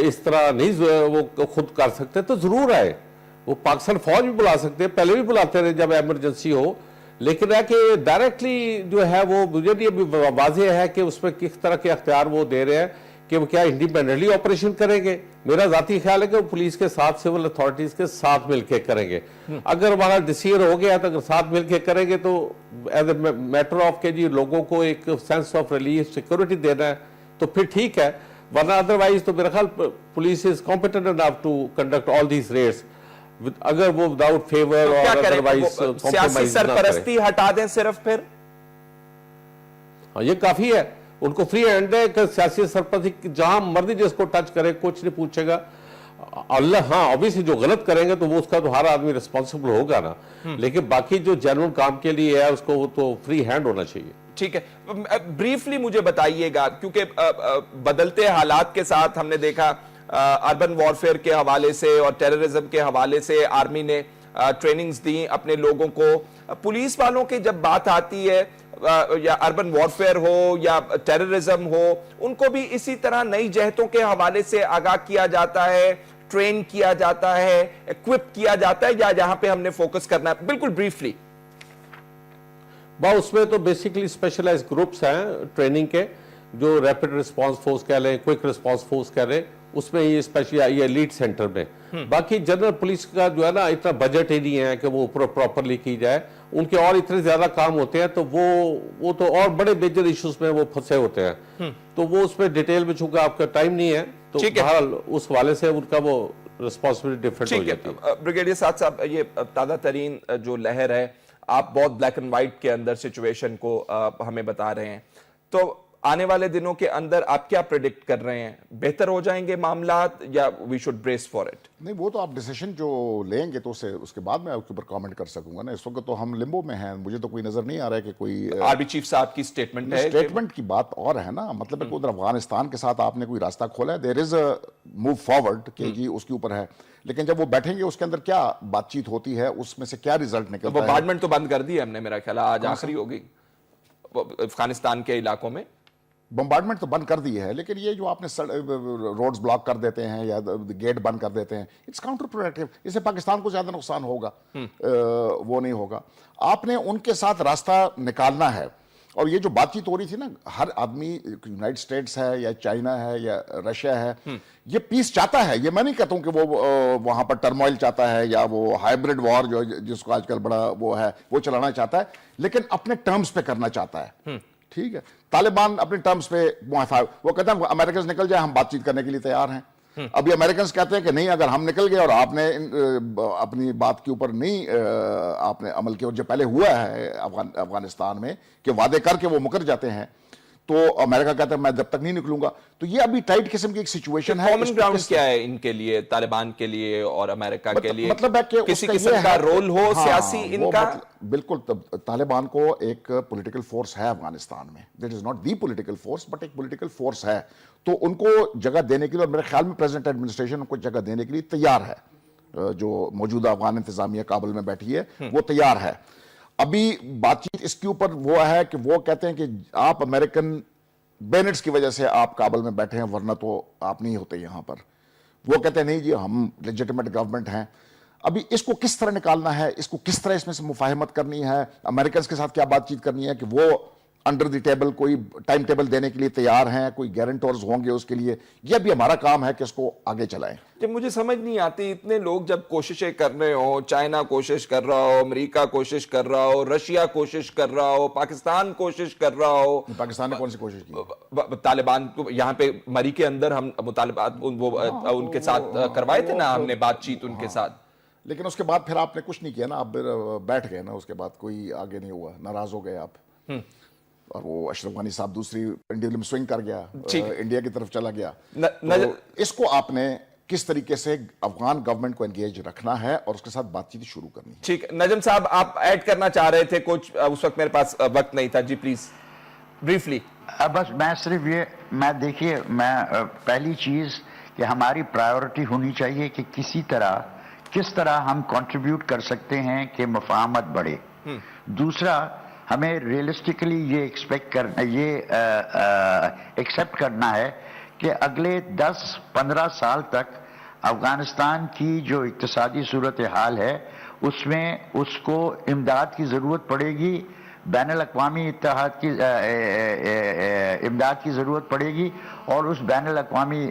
इस तरह नहीं वो खुद कर सकते तो जरूर आए, वो पाकिस्तान फौज भी बुला सकते हैं, पहले भी बुलाते रहे जब इमरजेंसी हो, लेकिन है कि डायरेक्टली जो है वो मुझे भी अभी वाज़ेह है कि उसमें किस तरह के अख्तियार वो दे रहे हैं कि वो क्या इंडिपेंडेंटली ऑपरेशन करेंगे। मेरा जाती ख्याल है कि वो पुलिस के साथ, सिविल अथॉरिटीज के साथ मिलकर करेंगे। अगर वहां डिसीजन हो गया तो अगर साथ मिलकर करेंगे तो एज ए मैटर ऑफ के जी लोगों को एक सेंस ऑफ रिलीफ, सिक्योरिटी देना है तो फिर ठीक है, वरना अदरवाइज तो मेरा ख्याल police is competent enough to conduct all these raids, अगर वो विदाउट फेवर और अदरवाइज सियासी सरपरस्ती हटा दें सिर्फ, फिर हाँ ये काफी है, उनको फ्री हैंड है कि सियासी सरपरस्ती जहां मर्जी जिसको टच करे कुछ नहीं पूछेगा अल्लाह। हाँ ऑब्वियसली जो गलत करेंगे तो वो उसका तो हर आदमी रिस्पॉन्सिबल होगा ना, लेकिन बाकी जो जेन्युइन काम के लिए है उसको तो फ्री हैंड होना चाहिए। ठीक है, ब्रीफली मुझे बताइएगा, क्योंकि बदलते हालात के साथ हमने देखा अर्बन वॉरफेयर के हवाले से और टेररिज्म के हवाले से आर्मी ने ट्रेनिंग्स दी अपने लोगों को। पुलिस वालों की जब बात आती है या अर्बन वॉरफेयर हो या टेररिज्म हो, उनको भी इसी तरह नई जहतों के हवाले से आगाह किया जाता है, ट्रेन किया जाता है, इक्विप किया जाता है, या जहां पे हमने फोकस करना है, बिल्कुल ब्रीफली। उसमें तो बेसिकली स्पेशलाइज्ड ग्रुप्स हैं ट्रेनिंग के, जो रैपिड रिस्पांस फोर्स कह लें, क्विक रिस्पांस फोर्स कह रहे, उसमें ये स्पेशल ये एलीट सेंटर में। बाकी जनरल पुलिस का जो है ना इतना बजट ही नहीं है कि वो प्रॉपरली की जाए, उनके और इतने ज्यादा काम होते हैं तो वो तो और बड़े मेजर इश्यूज में वो फंसे होते हैं, तो वो उसमें डिटेल में चूंकि आपका टाइम नहीं है तो बहरहाल उस वाले से उनका वो रिस्पॉन्सिबिलिटी डिफरेंट हो जाती है। ब्रिगेडियर साहब, ये ताज़ा तरीन जो लहर है, आप बहुत ब्लैक एंड व्हाइट के अंदर सिचुएशन को हमें बता रहे हैं, तो आने वाले दिनों के अंदर आप क्या प्रेडिक्ट कर रहे हैं, बेहतर हो जाएंगे मामलात या we should brace for it? नहीं, वो तो आप डिसीजन जो लेंगे तो उसके बाद मैं आपके ऊपर कमेंट कर सकूंगा ना। इस वक्त तो हम लिम्बो में हैं, मुझे तो कोई नजर नहीं आ रहा है कि कोई आर्मी चीफ साहब की स्टेटमेंट है। स्टेटमेंट की बात और है ना, मतलब है कि उधर अफगानिस्तान के साथ आपने कोई रास्ता खोला है, there is a move forward कि जी उसके ऊपर है, लेकिन जब वो बैठेंगे उसके अंदर क्या बातचीत होती है, उसमें से क्या रिजल्ट निकलता है। बॉम्बार्डमेंट तो बंद कर दी है हमने, मेरा ख्याल आज आखिरी होगी अफगानिस्तान के इलाकों में। बम्बार्डमेंट तो बंद कर दी है, लेकिन ये जो आपने रोड्स ब्लॉक कर देते हैं या गेट बंद कर देते हैं, इट्स काउंटर प्रोडक्टिव। इससे पाकिस्तान को ज्यादा नुकसान होगा, वो नहीं होगा। आपने उनके साथ रास्ता निकालना है, और ये जो बातचीत हो रही थी ना, हर आदमी, यूनाइटेड स्टेट्स है या चाइना है या रशिया है, ये पीस चाहता है। ये मैं नहीं कहता हूं कि वो वहां पर टर्मोइल चाहता है या वो हाइब्रिड वॉर जो जिसको आजकल बड़ा वो है वो चलाना चाहता है, लेकिन अपने टर्म्स पे करना चाहता है। ठीक है, तालिबान अपने टर्म्स पे वो कहते हैं अमेरिकन निकल जाए हम बातचीत करने के लिए तैयार हैं। अभी अमेरिकन कहते हैं कि नहीं, अगर हम निकल गए और आपने अपनी बात के ऊपर नहीं आपने अमल किया, और जो पहले हुआ है अफगानिस्तान में कि वादे करके वो मुकर जाते हैं, تو امریکہ کہتا ہے میں جب تک نہیں نکلوں گا. تو یہ ابھی ٹائٹ قسم کی ایک سچویشن ہے. کامن گراؤنڈ کیا ہے ان کے لیے, طالبان کے لیے اور امریکہ کے لیے؟ مطلب ہے کہ کسی قسم کا رول ہو سیاسی ان کا؟ بالکل. طالبان کو ایک پولیٹیکل فورس ہے افغانستان میں, that is not the political force but ایک پولیٹیکل فورس ہے. تو ان کو جگہ دینے کے لیے, اور میرے خیال میں پریزیڈنٹ ایڈمنسٹریشن کو جگہ دینے کے لیے تیار ہے. جو موجودہ افغان انتظامیہ کابل میں بیٹھی ہے وہ تیار ہے. ابھی بات چیت اس کے اوپر وہ ہے کہ وہ کہتے ہیں کہ آپ امریکن بینٹس کی وجہ سے آپ کابل میں بیٹھے ہیں, ورنہ تو آپ نہیں ہوتے یہاں پر. وہ کہتے ہیں نہیں جی ہم لیجیٹمیٹ گورنمنٹ ہیں. ابھی اس کو کس طرح نکالنا ہے, اس کو کس طرح اس میں سے مفاہمت کرنی ہے, امریکنز کے ساتھ کیا بات چیت کرنی ہے کہ وہ انڈر دی ٹیبل کوئی ٹائم ٹیبل دینے کے لیے تیار ہیں, کوئی گارنٹورز ہوں گے اس کے لیے. یہ بھی ہمارا کام ہے کہ اس کو آگے چلائیں. جب مجھے سمجھ نہیں آتی, اتنے لوگ جب کوششیں کر رہے ہوں, چائنا کوشش کر رہا ہو, امریکہ کوشش کر رہا ہو, رشیا کوشش کر رہا ہو, پاکستان کوشش کر رہا ہو. پاکستان نے کون سی کوشش کی؟ طالبان کو یہاں پہ مری کے اندر ہم مطالبات ان کے ساتھ کروائے تھے نا, ہم نے بات چیت ان کے ساتھ. لیکن اس کے بعد پھر آپ نے کچھ نہیں کیا نا, آپ بیٹھ گئے نا, اس کے بعد کوئی آگے نہیں ہوا, ناراض ہو گئے آپ. اور وہ اشرف غنی صاحب دوسری پینڈولم سوئنگ کر گیا, انڈیا کی طرف چلا گیا. تو اس کو آپ نے کس طریقے سے افغان گورنمنٹ کو انگیج رکھنا ہے اور اس کے ساتھ بات چیت شروع کرنی ہے. ٹھیک. نجم صاحب آپ ایڈ کرنا چاہ رہے تھے کچھ, اس وقت میرے پاس وقت نہیں تھا. جی پلیز بریفلی. بس میں صرف یہ, میں دیکھیے میں پہلی چیز کہ ہماری پرائیورٹی ہونی چاہیے کہ کس طرح ہم کنٹریبیوٹ کر سکتے ہیں کہ مفاہمت بڑھے. دوسرا ہمیں ریئلسٹکلی یہ ایکسیپٹ کرنا ہے کہ اگلے 10-15 سال تک افغانستان کی جو اقتصادی صورتحال ہے اس میں اس کو امداد کی ضرورت پڑے گی, بین الاقوامی اتحاد کی امداد کی ضرورت پڑے گی, اور اس بین الاقوامی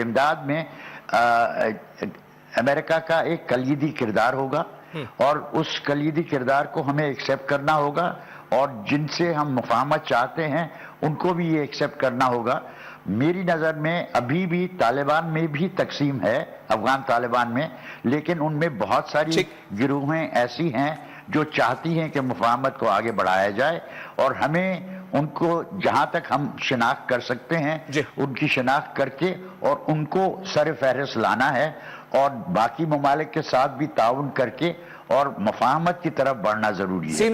امداد میں امریکہ کا ایک کلیدی کردار ہوگا, اور اس کلیدی کردار کو ہمیں ایکسیپٹ کرنا ہوگا, اور جن سے ہم مفاہمت چاہتے ہیں ان کو بھی یہ ایکسیپٹ کرنا ہوگا. میری نظر میں ابھی بھی طالبان میں بھی تقسیم ہے, افغان طالبان میں, لیکن ان میں بہت ساری گروہیں ایسی ہیں جو چاہتی ہیں کہ مفاہمت کو آگے بڑھایا جائے, اور ہمیں ان کو جہاں تک ہم شناخت کر سکتے ہیں ان کی شناخت کر کے اور ان کو سر فہرست لانا ہے, اور باقی ممالک کے ساتھ بھی تعاون کر کے اور مفاہمت کی طرف بڑھنا ضروری ہے.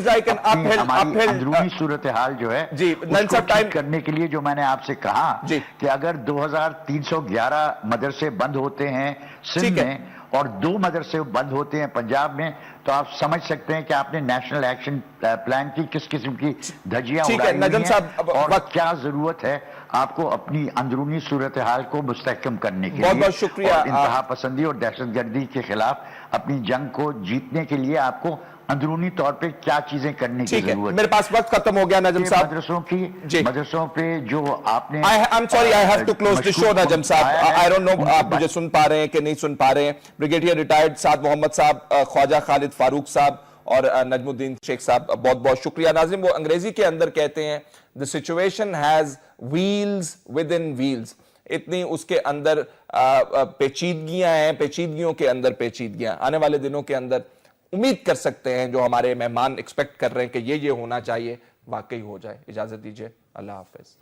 ہماری اندرونی صورتحال جو ہے اس کو ٹھیک کرنے کے لیے جو میں نے آپ سے کہا کہ اگر 2311 مدرسے بند ہوتے ہیں سندھ میں اور 2 مدرسے بند ہوتے ہیں پنجاب میں, تو آپ سمجھ سکتے ہیں کہ آپ نے نیشنل ایکشن پلان کی کس قسم کی دھجیاں اڑائی ہوئی ہیں, اور کیا ضرورت ہے آپ کو اپنی اندرونی صورتحال کو مستحکم کرنے کے لیے. بہت بہت شکریہ. انتہا پسندی اور دہشت گردی کے خلاف اپنی جنگ کو جیتنے کے لیے آپ کو اندرونی طور پہ کیا چیزیں کرنے کی ضرورت ہے. میرے پاس وقت ختم ہو گیا نجم صاحب. مدرسوں پہ جو آپ نے I'm sorry, I have to close the show نجم صاحب. I don't know آپ مجھے سن پا رہے ہیں کہ نہیں سن پا رہے ہیں. بریگیڈیئر ریٹائرڈ سعد محمد صاحب, خواجہ خالد فاروق صاحب اور نجم الدین شیخ صاحب, بہت بہت شکریہ. ناظرین, وہ انگریزی کے اندر کہتے ہیں the situation has wheels within wheels. اتنی اس کے اندر پیچیدگیاں ہیں, پیچیدگیوں کے اندر پیچیدگیاں. آنے والے دنوں کے اندر امید کر سکتے ہیں جو ہمارے مہمان ایکسپیکٹ کر رہے ہیں کہ یہ ہونا چاہیے, واقعی ہو جائے. اجازت دیجیے, اللہ حافظ.